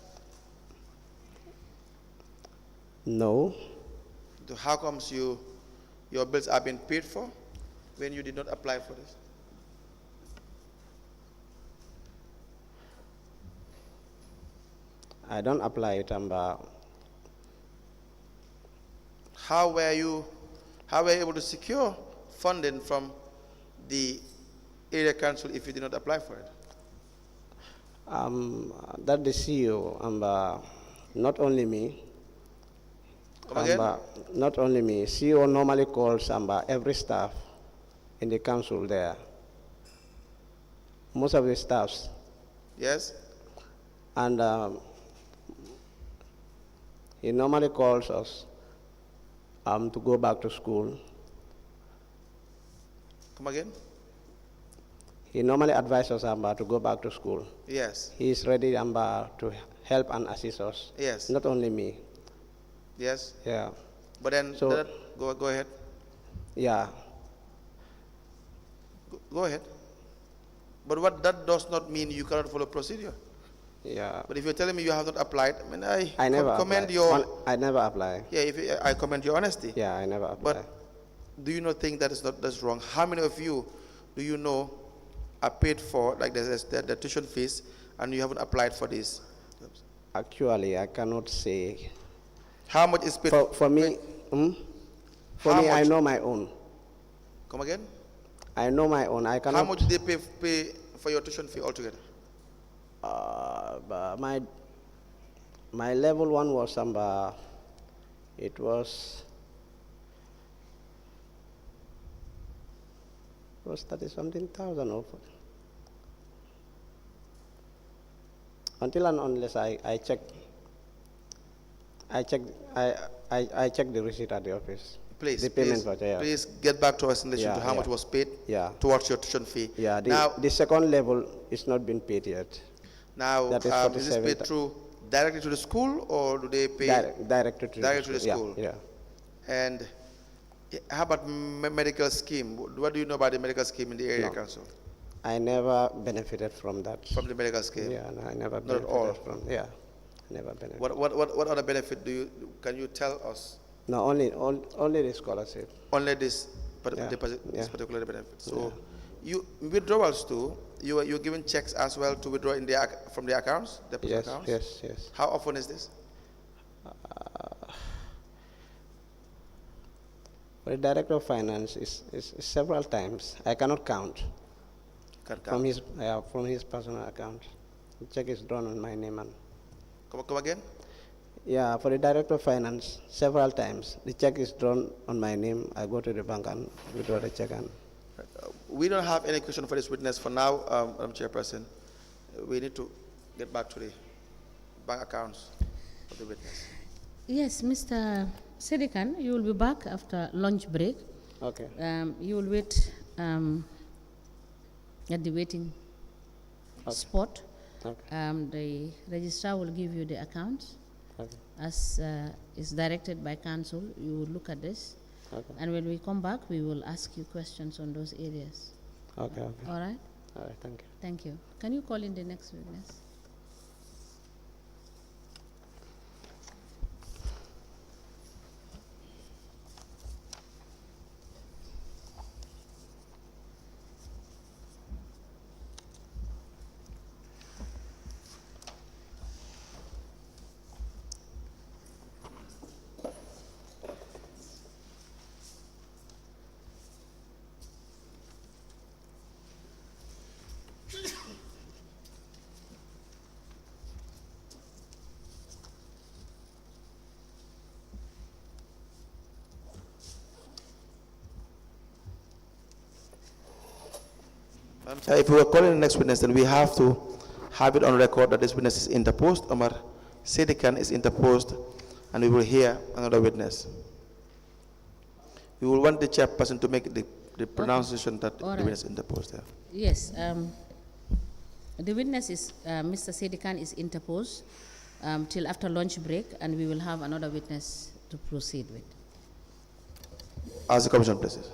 S2: No.
S1: So how comes your bills are being paid for when you did not apply for this?
S2: I don't apply it,
S1: How were you able to secure funding from the area council if you did not apply for it?
S2: that the CEO, not only me.
S1: Come again?
S2: Not only me. CEO normally calls every staff in the council there. Most of the staffs.
S1: Yes?
S2: And he normally calls us to go back to school.
S1: Come again?
S2: He normally advises us to go back to school.
S1: Yes.
S2: He is ready to help and assist us.
S1: Yes.
S2: Not only me.
S1: Yes?
S2: Yeah.
S1: But then,
S2: So-
S1: go ahead.
S2: Yeah.
S1: Go ahead. But that does not mean you cannot follow procedure.
S2: Yeah.
S1: But if you're telling me you have not applied, I mean,
S2: I never
S1: commend
S2: apply.
S1: your...
S2: I never apply.
S1: Yeah, I commend your honesty.
S2: Yeah, I never apply.
S1: But do you not think that's wrong? How many of you do you know are paid for, like the tuition fees, and you haven't applied for this?
S2: Actually, I cannot say.
S1: How much is paid?
S2: For me, for
S1: How
S2: me, I
S1: much?
S2: know my own.
S1: Come again?
S2: I know my own. I cannot.
S1: How much do they pay for your tuition fee altogether?
S2: But my level 1 was it was 30-something thousand of it. Until and unless I check the receipt at the office.
S1: Please,
S2: The payment voucher, yeah.
S1: please get back to us in relation
S2: Yeah,
S1: to how
S2: yeah.
S1: much was paid
S2: Yeah.
S1: towards your tuition fee.
S2: Yeah,
S1: now,
S2: the second level is not been paid yet.
S1: that is this
S2: 47
S1: paid through directly to the school, or do they pay
S2: Directly to
S1: directly
S2: the
S1: to the school?
S2: Yeah.
S1: And how about medical scheme? What do you know about the medical scheme in the area
S2: No.
S1: council?
S2: I never benefited from that.
S1: From the medical scheme?
S2: Yeah, no, I never
S1: Not at
S2: benefited
S1: all?
S2: from. Yeah, I never benefited.
S1: What other benefit can you tell us?
S2: No, only the scholarship.
S1: Only this,
S2: Yeah,
S1: this
S2: yeah.
S1: particular benefit. So, you withdrawals too. You're given checks as well to withdraw from the accounts, deposit
S2: Yes,
S1: accounts.
S2: yes.
S1: How often is this?
S2: For the director of finance is several times. I cannot count
S1: Can
S2: from
S1: count.
S2: his personal account. The check is drawn on my name and.
S1: Come again?
S2: Yeah, for the director of finance, several times. The check is drawn on my name. I go to the bank and withdraw the check. And
S1: We don't have any question for this witness for now, Madam Chairperson. We need to get back to the bank accounts of the witness.
S3: Yes, Mr. Saidykhan, you will be back after lunch break.
S2: okay.
S3: You will wait at the waiting spot.
S2: Okay.
S3: The registrar will give you the accounts.
S2: Okay.
S3: As is directed by council, you will look at this.
S2: Okay.
S3: And when we come back, we will ask you questions on those areas.
S2: Okay.
S3: All right?
S2: All right. Thank you.
S3: Thank you. Can you call in the next witness?
S1: If we are calling the next witness, then we have to have it on record that this witness is interposed. Omar Saidykhan is interposed, and we will hear another witness. We will want the chairperson to make the pronunciation that
S3: All
S1: the
S3: right.
S1: witness interposed there.
S3: Yes, the witness is, Mr. Saidykhan is interposed till after lunch break, and we will have another witness to proceed with.
S1: As the commission pleases.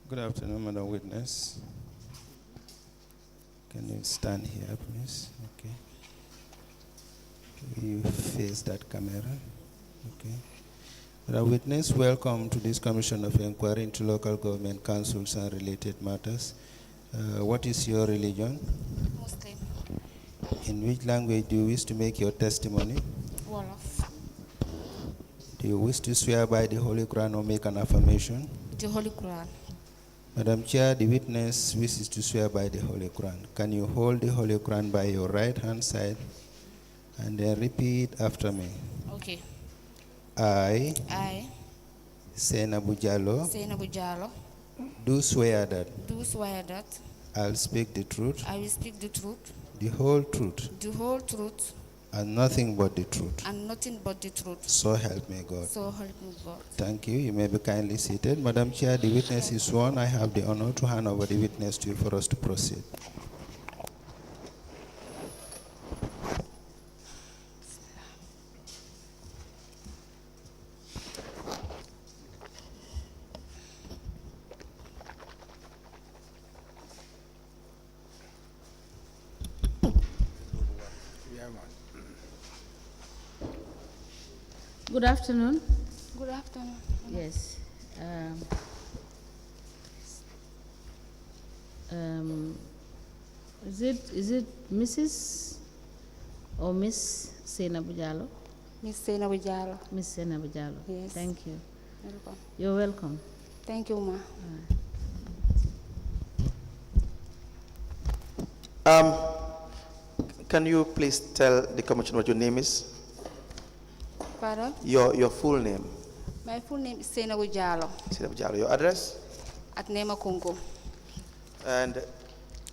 S5: Good afternoon, Madam Witness. Can you stand here, please? Okay. You face that camera. Okay. Madam Witness, welcome to this Commission of Inquiry into Local Government Councils and related matters. What is your religion?
S6: Muslim.
S5: In which language do you wish to make your testimony?
S6: Wolof.
S5: Do you wish to swear by the Holy Quran or make an affirmation?
S6: The Holy Quran.
S5: Madam Chair, the witness wishes to swear by the Holy Quran. Can you hold the Holy Quran by your right hand side and then repeat after me?
S6: Okay.
S5: I,
S6: I,
S5: Sainabou Jallow,
S6: Sainabou Jallow,
S5: do swear that
S6: do swear that
S5: I'll speak the truth,
S6: I will speak the truth,
S5: the whole truth,
S6: the whole truth,
S5: and nothing but the truth.
S6: and nothing but the truth.
S5: So help me God.
S6: So help me God.
S5: Thank you. You may be kindly seated. Madam Chair, the witness is sworn. I have the honor to hand over the witness to you for us to proceed.
S3: Good afternoon.
S6: Good afternoon.
S3: Yes. Is it Mrs. or Miss Sainabou Jallow?
S6: Miss Sainabou Jallow.
S3: Miss Sainabou Jallow.
S6: Yes.
S3: Thank you.
S6: Welcome.
S3: You're welcome.
S6: Thank you, Ma.
S1: Can you please tell the commission what your name is?
S6: Pardon?
S1: Your full name.
S6: My full name is Sainabou Jallow
S1: Sainabou Jallow. Your address?
S6: at Nema Kunko.
S1: And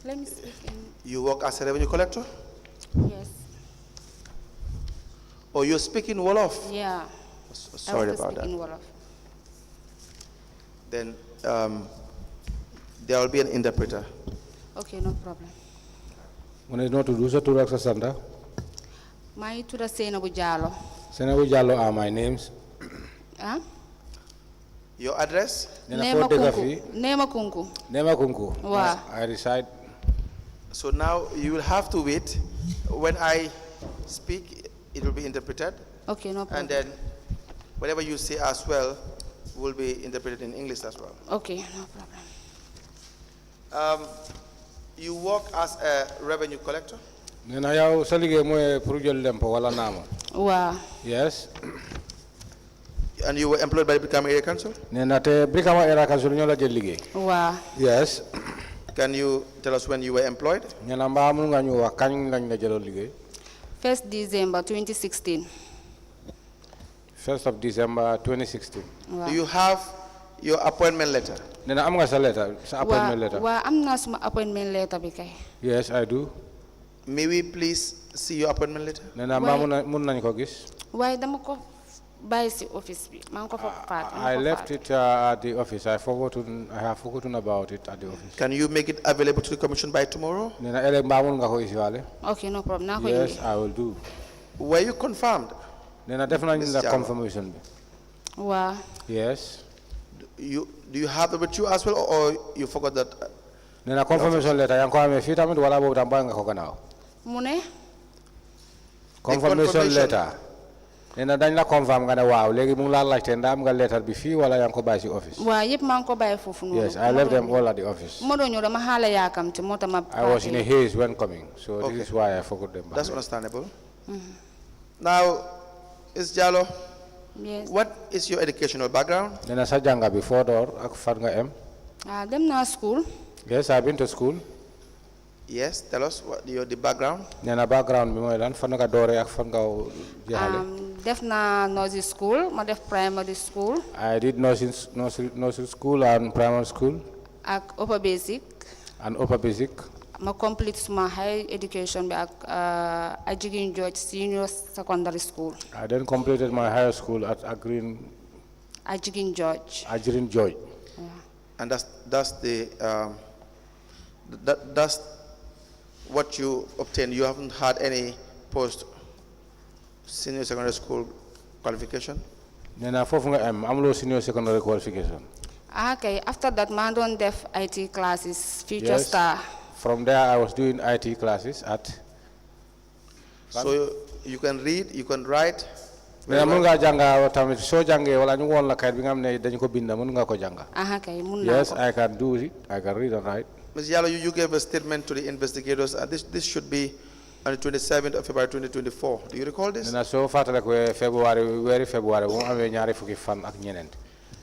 S6: Let me speak in.
S1: you work as a revenue collector?
S6: Yes.
S1: Or you're speaking Wolof?
S6: Yeah.
S1: Sorry
S6: I
S1: about that.
S6: In Wolof.
S1: Then there will be an interpreter.
S6: Okay, no problem.
S7: Mune no to do sa turak sa sanda.
S6: maa ngi tudd Sainabou Jallow.
S7: Sainabou Jallow are my names.
S6: ah.
S1: Your address?
S6: Nema Kunku.
S7: Nema Kunku.
S6: Wow.
S7: I reside.
S1: So now you will have to wait. When I speak, it will be interpreted.
S6: Okay, no problem.
S1: And then whatever you say as well will be interpreted in English as well.
S6: Okay, no problem.
S1: You work as a revenue collector?
S7: Nena yaw salige moy pour jël lempo wala nama.
S6: Wow.
S7: Yes.
S1: And you were employed by the Brikama Area Council?
S7: Nena te Brikama Area Council ñola jël liggéey.
S6: Wow.
S7: Yes.
S1: Can you tell us when you were employed?
S7: Nena mba mu nga ñu wax kañ lañ la jëlon liggéey.
S6: 1st December 2016.
S7: 1st of December 2016.
S6: Wow.
S1: Do you have your appointment letter?
S7: Nena am nga sa letter, sa appointment letter.
S6: Wow, am na suma appointment letter bi kay.
S7: Yes, I do.
S1: May we please see your appointment letter?
S7: Nena mba mun nañ ko gis.
S6: Waaye dama ko bàyyi si office bi. maa ngi ko fa faat.
S7: I left it at the office. I have forgotten about it at the office.
S1: Can you make it available to the commission by tomorrow?
S7: Nena ele mba mun nga ko isiwale.
S6: Okay, no problem. Naa ko
S7: Yes,
S6: indi.
S7: I will do.
S1: Were you confirmed?
S7: Nena def nañ
S1: Miss
S7: la
S1: Jallow.
S7: confirmation bi.
S6: Wow.
S7: Yes.
S1: Do you have it with you as well, or you forgot that?
S7: Nena confirmation letter yang ko amé fi tamit wala bobu tam ba nga ko gannaaw.
S6: mu ne.
S7: Confirmation letter. Nena dañ la confirm nga ne waaw léegi mu ngi la laajte ndax am nga letter bi fii wala yang ko bàyyi si office.
S6: waaw yëpp maa ngi ko bàyyi foofu noonu.
S7: Yes, I left them all at the office.
S6: ma doon ñëw dama xaala yaakamte moo tax ma.
S7: I was in a haze when coming, so
S1: Okay.
S7: this is why I forgot them.
S1: That's understandable. Now, Ms. Jallow,
S6: Yes.
S1: what is your educational background?
S7: Nena sa janga bi foo door ak fan nga em.
S6: dem naa school.
S7: Yes, I've been to school.
S1: Yes, tell us what the background.
S7: Nena background bi mooy lan fan nga dooree ak fan nga jeexale.
S6: Def naa nursery school ma def primary school.
S7: I did nursing school and primary school
S6: ak upper basic.
S7: and upper basic.
S6: ma complete suma high education bi ak Ajigin George senior secondary school.
S7: I then completed my higher school at
S6: Ajigin George.
S7: Ajrin Joy.
S1: And that's what you obtained. You haven't had any post senior secondary school qualification?
S7: Nena fofu nga am amuloo senior secondary qualification.
S6: Okay, after that ma doon def IT classes Future
S7: Yes.
S6: Star.
S7: From there I was doing IT classes at.
S1: So you can read, you can write.
S7: Nena mun nga janga tamit soo jàngee wala ñu woon la kayit bi nga xam ne dañ ko binda mun nga ko jànga.
S6: Okay, mun naa
S7: Yes,
S6: ko.
S7: I can do it. I can read and write.
S1: Ms. Jallow, you gave a statement to the investigators. This should be on the 27th of February 2024. Do you recall this?
S7: Nena soo fàttale ko weeri February bu mu amee ñaari fukki fan ak ñeneent.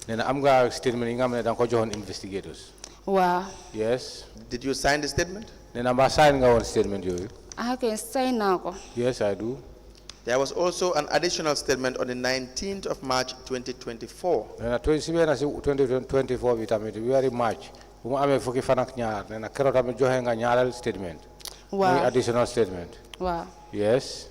S7: Nena am nga statement yi nga xam ne da nga ko joxoon investigators.
S6: Waaw.
S7: Yes.
S1: Did you sign the statement?
S7: Nena mbaa sign nga woon statement yooyu.
S6: Okay, sign naa ko.
S7: Yes, I do.
S1: There was also an additional statement on the 19th of March 2024.
S7: Nena si benn si 2024 bi tamit weeri March bu mu amee fukki fan ak ñaar nena keroog tamit joxe nga ñaareel statement.
S6: Waaw.
S7: Muy additional statement.
S6: Waaw.
S7: Yes.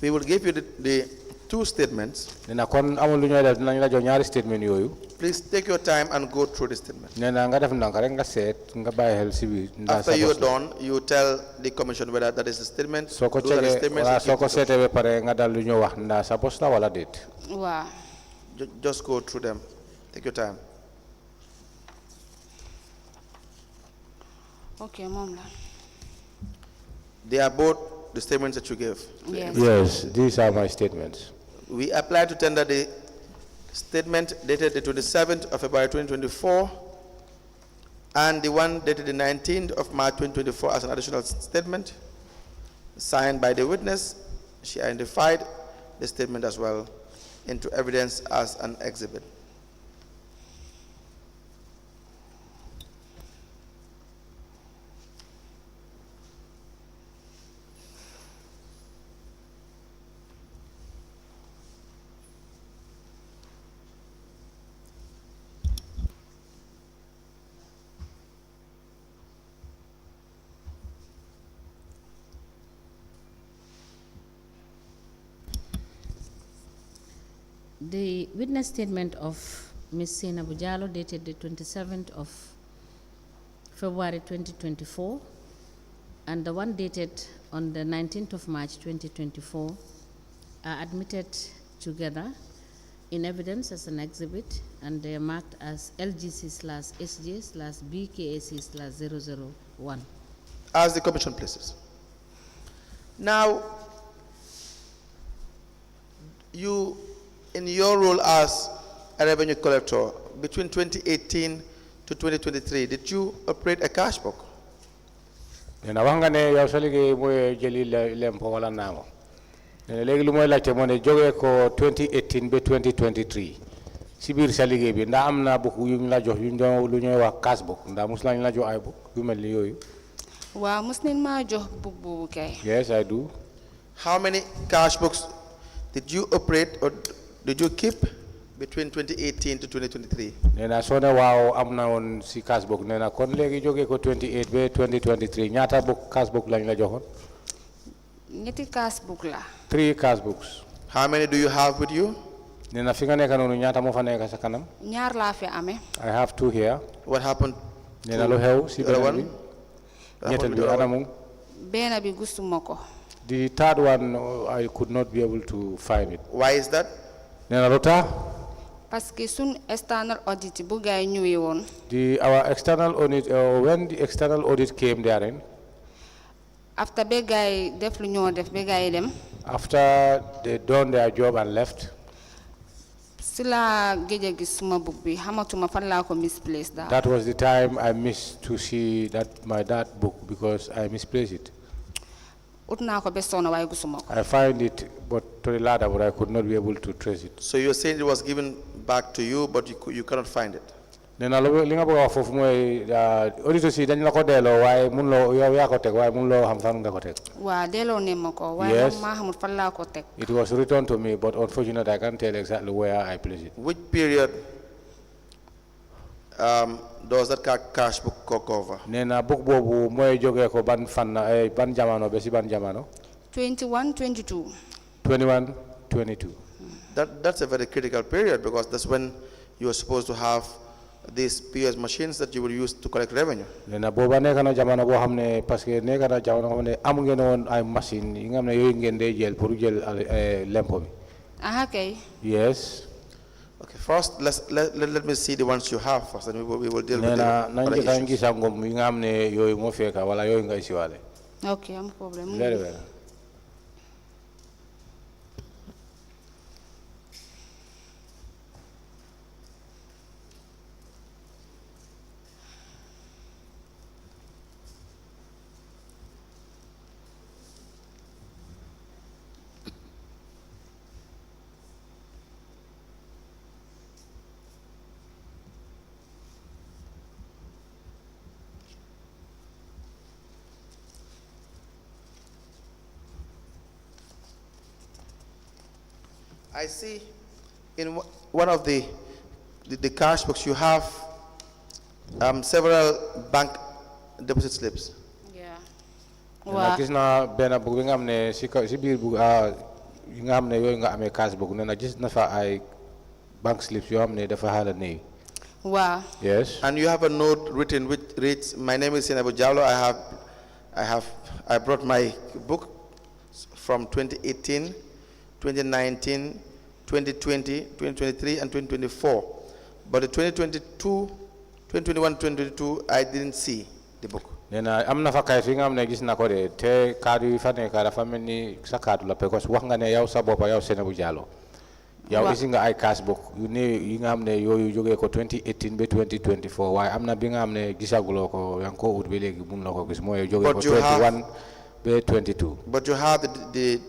S1: We will give you the two statements.
S7: Nena kon amul lu ñooy def dinañ la jox ñaari statement yooyu.
S1: Please take your time and go through the statement.
S7: Nena nga def ndànk rek nga seet nga bàyyi xel si biir.
S1: After you're done, you tell the commission whether that is the statement.
S7: soo ko
S1: those are the
S7: cegee
S1: statements
S7: wala
S1: you
S7: soo
S1: keep
S7: ko
S1: to the-
S7: seetee ba pare nga dal lu ñu wax ndaa sa bos la wala déet.
S6: Waaw.
S1: Just go through them. Take your time.
S6: Okay, moom la.
S1: They are both the statements that you gave.
S6: Yes.
S7: Yes, these are my statements.
S1: We applied to tender the statement dated the 27th of February 2024 and the one dated the 19th of March 2024 as an additional statement signed by the witness. She identified the statement as well into evidence as an exhibit.
S3: The witness statement of Ms. Sainabou Jallow dated the 27th of February 2024 and the one dated on the 19th of March 2024 are admitted together in evidence as an exhibit, and they are marked as LGC/SJ/BKAC/001.
S1: As the commission places. Now, you, in your role as a revenue collector, between 2018 to 2023, did you operate a cash book?
S7: nena wanga ne yow sa liggéey mooy jëli lempo wala naamo nena léegi lu mooy laajte moo ne jógee ko 2018 ba 2023 si biir sa liggéey bi ndax am na book yu ñu la jox yu ñu lu ñuy wax cash book ndax mos lañ la jox ay book yu mel ni yooyu.
S6: waaw mos nañ maa jox book boobu kay.
S7: Yes, I do.
S1: How many cash books did you operate or did you keep between 2018 to 2023?
S7: nena soo ne waaw am na woon si cash book nena kon léegi jógee ko 28 ba 2023 ñaata book cash book lañ la joxoon.
S6: ñetti cash book la.
S7: 3 cash books.
S1: How many do you have with you?
S7: nena fi nga nekk noonu ñaata moo fa nekk sa kanam.
S6: ñaar laa fi amee.
S7: I have 2 here.
S1: What happened?
S7: nena lu xew si
S1: the other
S7: beneen bi ñetteel bi anamu.
S6: benn bi gustuma ko.
S7: The third one, I could not be able to find it.
S1: Why is that?
S7: Nena luta.
S6: parce que sun external audit bu gaay ñëwee woon.
S7: Our external audit, when the external audit came therein.
S6: After ba gaay def lu ñoo def ba gaay dem.
S7: After they done their job and left.
S6: si la géej a gis suma book bi xamatuma fan laa ko misplace daal.
S7: That was the time I missed to see that book because I misplaced it.
S6: ut naa ko ba sonn waaye gisuma ko.
S7: I find it, but to the ladder, but I could not be able to trace it.
S1: So you're saying it was given back to you, but you cannot find it?
S7: Nena li nga bëgg a wax foofu mooy auditeur si dañ la ko delloo waaye mun loo yow yaa ko teg waaye mun loo xam fan nga ko teg.
S6: waaw delloo ne ma ko. waaye
S7: Yes.
S6: maa xamul fan laa ko teg.
S7: It was returned to me, but unfortunately I can't tell exactly where I placed it.
S1: Which period does that cash book cover?
S7: Nena book boobu mooy jógee ko ban fan ban jamono ba si ban jamono.
S6: 21 22.
S7: 21 22.
S1: That's a very critical period because that's when you are supposed to have these POS machines that you will use to collect revenue.
S7: Nena booba nekk na jamono boo xam ne parce que nekk na jamono boo xam ne amu ngeen woon ay machine yi nga xam ne yooyu ngeen dee jël pour jël lempo bi.
S6: aha kay.
S7: Yes.
S1: Okay, first let me see the ones you have first, and we will deal with
S7: Nena
S1: the
S7: nañ
S1: other
S7: jëkk a
S1: issues.
S7: gis ngom yi nga xam ne yooyu moo fekka wala yooyu ngay siwaale.
S6: ok am problème.
S7: Very well.
S1: I see in one of the cash books you have several bank deposit slips.
S6: yeah.
S7: Nena
S6: waaw
S7: gis naa benn book bi nga xam ne si biir book yi nga xam ne yooyu nga amee cash book nena gis na fa ay bank slips yoo xam ne dafa xaala néew.
S6: waaw.
S7: Yes.
S1: And you have a note written which reads, "My name is Sainabou Jallow. I brought my book from 2018, 2019, 2020, 2023, and 2024. But the 2022, 2021, 2022, I didn't see the book."
S7: Nena am na fa kayit yi nga xam ne gis na ko de te kaddu yi fa nekk dafa mel ni sa kaddu la parce que wax nga ne yow sa boppa yow Sainabou Jallow. yow isi nga ay cash book yu néew yi nga xam ne yooyu jógee ko 2018 ba 2024 waaye am na bi nga xam ne gisaguloo ko yaa ngi ko ut ba léegi mun na ko gis mooy jógee ko 21 ba 22.
S1: But you have the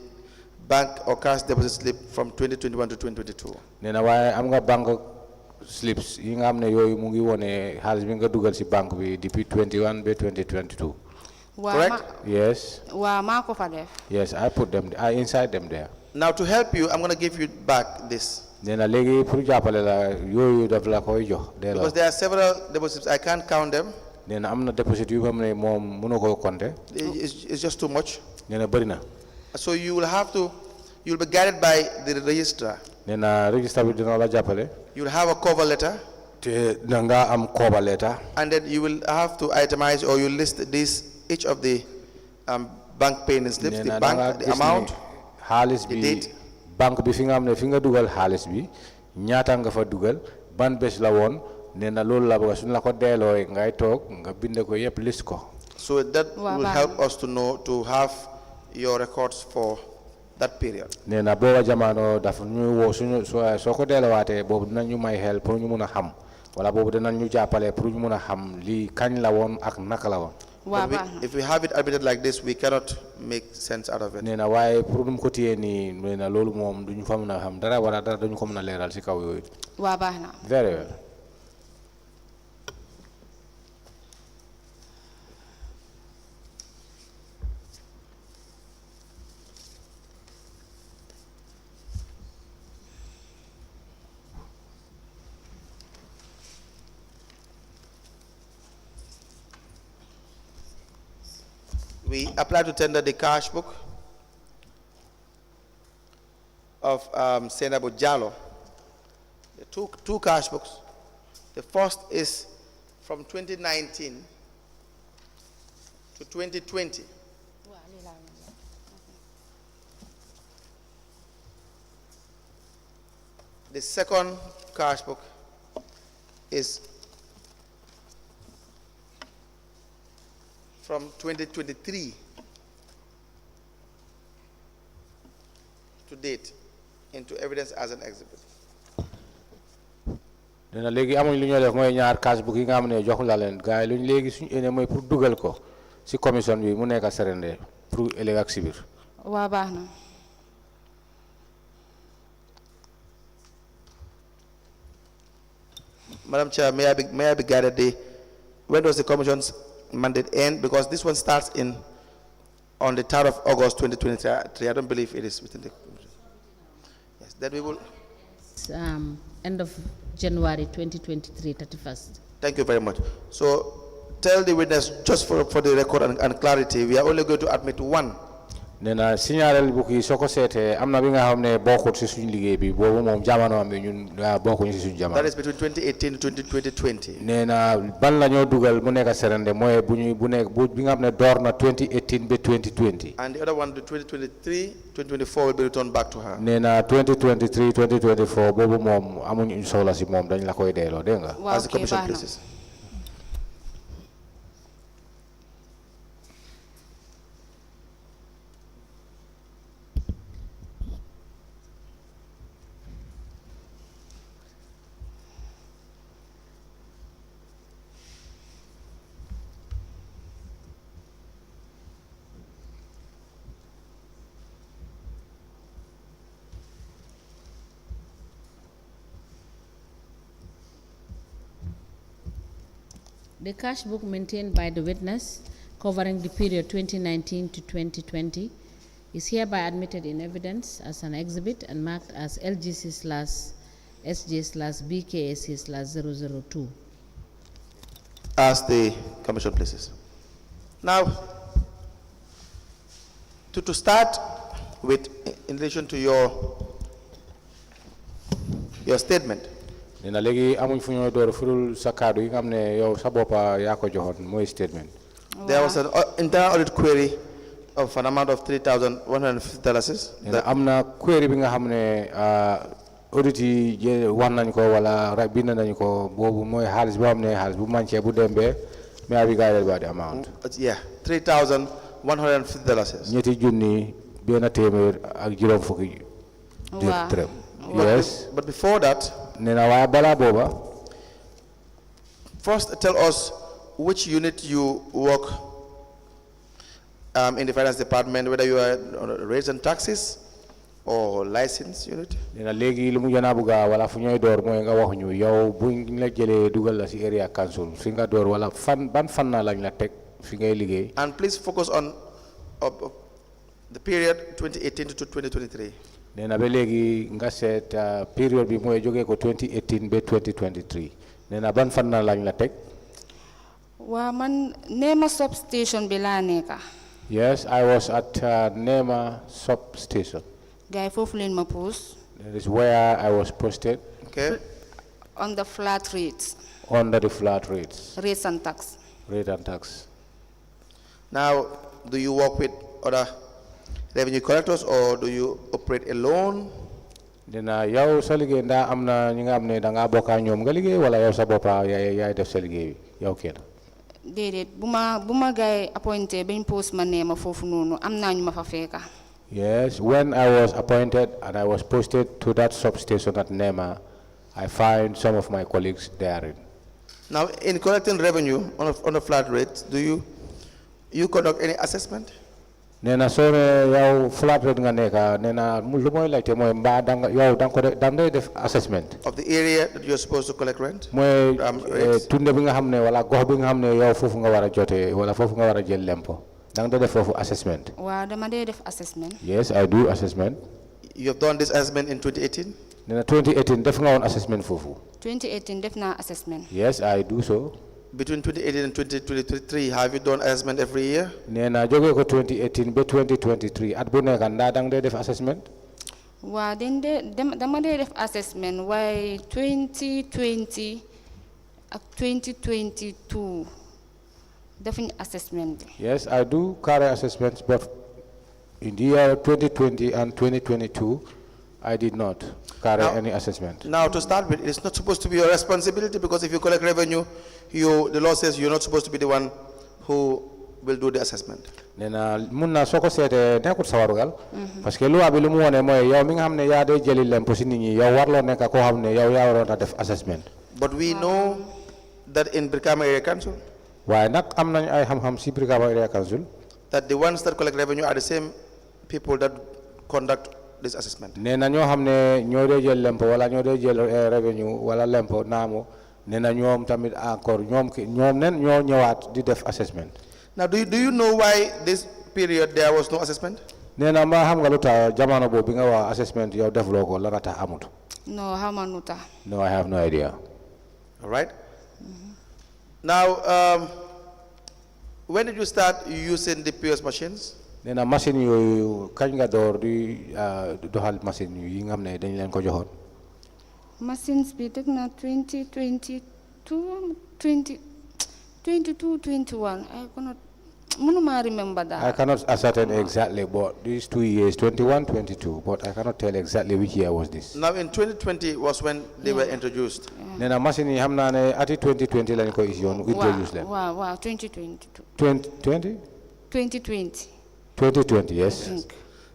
S1: bank or cash deposit slip from 2021 to 2022.
S7: nee na waaye am nga bank slips yi nga xam ne yooyu mu ngi wone xaalis bi nga dugal si banque bi depuis 21 ba 2022.
S1: Correct?
S7: Yes.
S6: waaw maa ko fa def.
S7: Yes, I put them. I inside them there.
S1: Now to help you, I'm going to give you back this.
S7: nee na léegi pour jàppale la yooyu daf la koy jox.
S1: Because there are several deposits, I can't count them.
S7: nee na am na déposit yu xam ne moom mënu ko compter.
S1: It's just too much.
S7: nee na bëri na.
S1: So you'll be guided by the registrar.
S7: nee na register bi dina la jàppale.
S1: You'll have a cover letter.
S7: te da nga am cover letter.
S1: And then you will have to itemize or you list each of the bank payment slips, the bank, the amount, the date.
S7: Bank bi fi nga xamne fi nga dugal xaalis bi ñaata nga fa dugal ban bés la woon nee na loolu la bëgg suñ la ko delloo ngay toog nga bind ko yëpp list ko.
S1: So that will help us to know, to have your records for that period.
S7: nee na booba jamono dafa ñu woo suñu soo ko delluwaatee boobu dinañu may xel pour ñu mun a xam wala boobu dinañu jàppale pour ñu mun a xam lii kañ la woon ak naka la woon.
S1: If we have it admitted like this, we cannot make sense out of it.
S7: nee na waaye pour nu mu ko téyee nii nee na loolu moom duñu fa mun a xam dara wala dara dañu ko mun a leeral si kaw yooyu.
S6: waa baax na.
S7: Very well.
S1: We apply to tender the cash book of Sainabou Jallow. The two cash books. The first is from 2019 to 2020. The second cash book is from 2023 to date into evidence as an exhibit.
S7: dina léegi amuñ lu ñu def mooy ñaar cash book yi nga xam ne jox la leen gars yi lu ñu léegi suñu ene mooy pour dugal ko si commission bi mu nekk serende pour ëllëg ak si biir.
S6: waa baax na.
S1: Madam Chair, may I be guided? When does the commission's mandate end? Because this one starts on the 3rd of August 2023. I don't believe it is within the commission. Yes, then we will.
S3: End of January 2023, 31st.
S1: Thank you very much. So tell the witness, just for the record and clarity, we are only going to admit one.
S7: Nena signalal book yi soko sété amna bi nga xamné bokut ci suñu liggéey bi bobu mom jamono am ñun bokku ci suñu jamono.
S1: That is between 2018 to 2020.
S7: Nena ban lañu dugal mu nekk serende moy buñu bu nekk bu bi nga xamné door na 2018 be 2020.
S1: And the other one, the 2023, 2024 will be returned back to her.
S7: Nena 2023 2024 bobu mom amuñu soxla ci mom dañ la koy délo dé nga.
S1: As the commission places.
S3: The cash book maintained by the witness, covering the period 2019 to 2020, is hereby admitted in evidence as an exhibit and marked as LGC/SJ/BKSC/002.
S1: As the commission places. Now, to start with, in relation to your statement.
S7: Nena legi amuñ fu ñoo door furul sa kaddu yi nga xamné yow sa bopa ya ko joxon moy statement.
S1: There was an internal audit query of an amount of $3,150.
S7: Nena amna query bi nga xamné audit yi wan nañ ko wala bind nañ ko bobu moy xaliss bo xamné xaliss bu manché bu dembe may I be guided by the amount.
S1: Yeah, $3,150.
S7: ñetti junni bena témèr ak juroom fukki.
S6: Wow.
S7: Yes.
S1: But before that,
S7: Nena wa bala boba.
S1: First tell us which unit you work in the finance department, whether you are on rates and taxes or license unit.
S7: Nena legi lu mu jana buga wala fu ñoy door moy nga wax ñu yow buñ la jëlé dugal la ci area council fi nga door wala ban fan na lañ la tek fi ngay liggéey.
S1: And please focus on the period 2018 to 2023.
S7: Nena be legi nga set period bi moy joge ko 2018 be 2023. Nena ban fan na lañ la tek.
S6: Wa man Nema substation bi la neka.
S7: Yes, I was at Nema substation.
S6: Guy fofu len ma post.
S7: That is where I was posted.
S1: Okay.
S6: On the flat rates.
S7: Under the flat rates.
S6: Rates and tax.
S7: Rate and tax.
S1: Now, do you work with other revenue collectors or do you operate alone?
S7: Dina yow sa liggéey ndaa am na ñi nga xam ne da ngaa bokk ak ñoom nga liggéey wala yow sa boppa yaay def sa liggéey yow kenn.
S6: déedéet bu ma gaay appointé bañ post ma nee ma foofu noonu am naa ñu ma fa fekka.
S7: Yes, when I was appointed and I was posted to that substation at Nema, I find some of my colleagues therein.
S1: Now, in collecting revenue on a flat rate, do you conduct any assessment?
S7: Nena so yow flat rate nga neka nena lu moy laajte moy mba dang yow dang def assessment
S1: of the area that you're supposed to collect rent?
S7: Moy
S1: Rates?
S7: tunde bi nga xamne wala gox bi nga xamne yow fofu nga wara joté wala fofu nga wara jël lempo dang def fofu assessment.
S6: Waaw dama def assessment.
S7: Yes, I do assessment.
S1: You have done this assessment in 2018?
S7: Nena 2018 def nga won assessment fofu.
S6: 2018 def na assessment.
S7: Yes, I do so.
S1: Between 2018 and 2023, have you done assessment every year?
S7: Nena joge ko 2018 be 2023 at bu nekk nda dang def assessment.
S6: Waaw dama def assessment waaye 2020 ak 2022 defuñ assessment.
S7: Yes, I do carry assessments, but in the year 2020 and 2022, I did not carry any assessment.
S1: Now, to start with, it's not supposed to be your responsibility because if you collect revenue, the law says you're not supposed to be the one who will do the assessment.
S7: Nena munna soko sete nekut sawarugal parce que loi bi lu mu wone moy yow mi nga xamne ya day jëli lempo ci nit ñi yow warlo nek ko xamne yow ya waro def assessment.
S1: But we know that in Brikama Area Council,
S7: waye nak am nañ ay xam-xam ci Brikama Area Council
S1: that the ones that collect revenue are the same people that conduct this assessment.
S7: Nena ño xamne ño day jël lempo wala ño day jël revenue wala lempo namo nena ñom tamit encore ñom nen ño ñëwaat di def assessment.
S1: Now, do you know why this period there was no assessment?
S7: Nena ma xam nga luta jamono bo bi nga wa assessment yow def loko la nga tax amut.
S6: No, hamanuta.
S7: No, I have no idea.
S1: All right. Now, when did you start using the POS machines?
S7: Nena machine yoyu kañ nga door di doxal machine yi nga xamne dañ leen ko joxoon.
S6: Machines bi tek na 2022 21 I cannot remember that.
S7: I cannot ascertain exactly, but these 2 years, 21, 22, but I cannot tell exactly which year was this.
S1: Now, in 2020 was when they were introduced.
S7: Nena machine yi xamna ne ati 2020 lañ ko introduce leen.
S6: Wow, 2022.
S7: 2020?
S6: 2020.
S7: 2020, yes.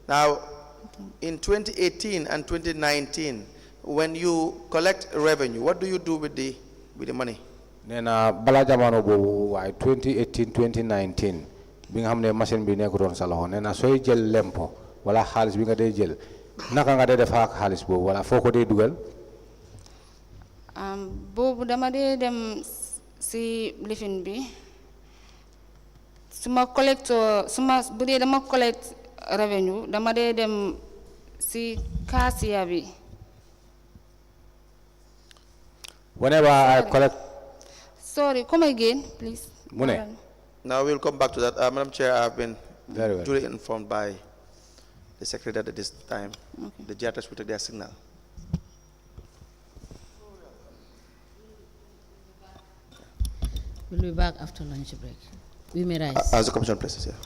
S1: Now, in 2018 and 2019, when you collect revenue, what do you do with the money?
S7: Nena bala jamono bobu way 2018 2019 bi nga xamne machine bi nekkuton sa loxo nena soy jël lempo wala xaliss bi nga day jël naka nga day def ak xaliss bobu wala foko day dugal
S6: bobu dama day dem si lifin bi suma budé dama collect revenue dama day dem si cashier bi.
S7: Whenever I collect.
S6: Sorry, come again, please.
S7: Mune.
S1: Now we'll come back to that. Madam Chair, I've been
S7: Very well.
S1: duly informed by the Secretary at this time. The JRTs will take their signal.
S3: We'll be back after lunch break. We may rise.
S1: As the Commission places here.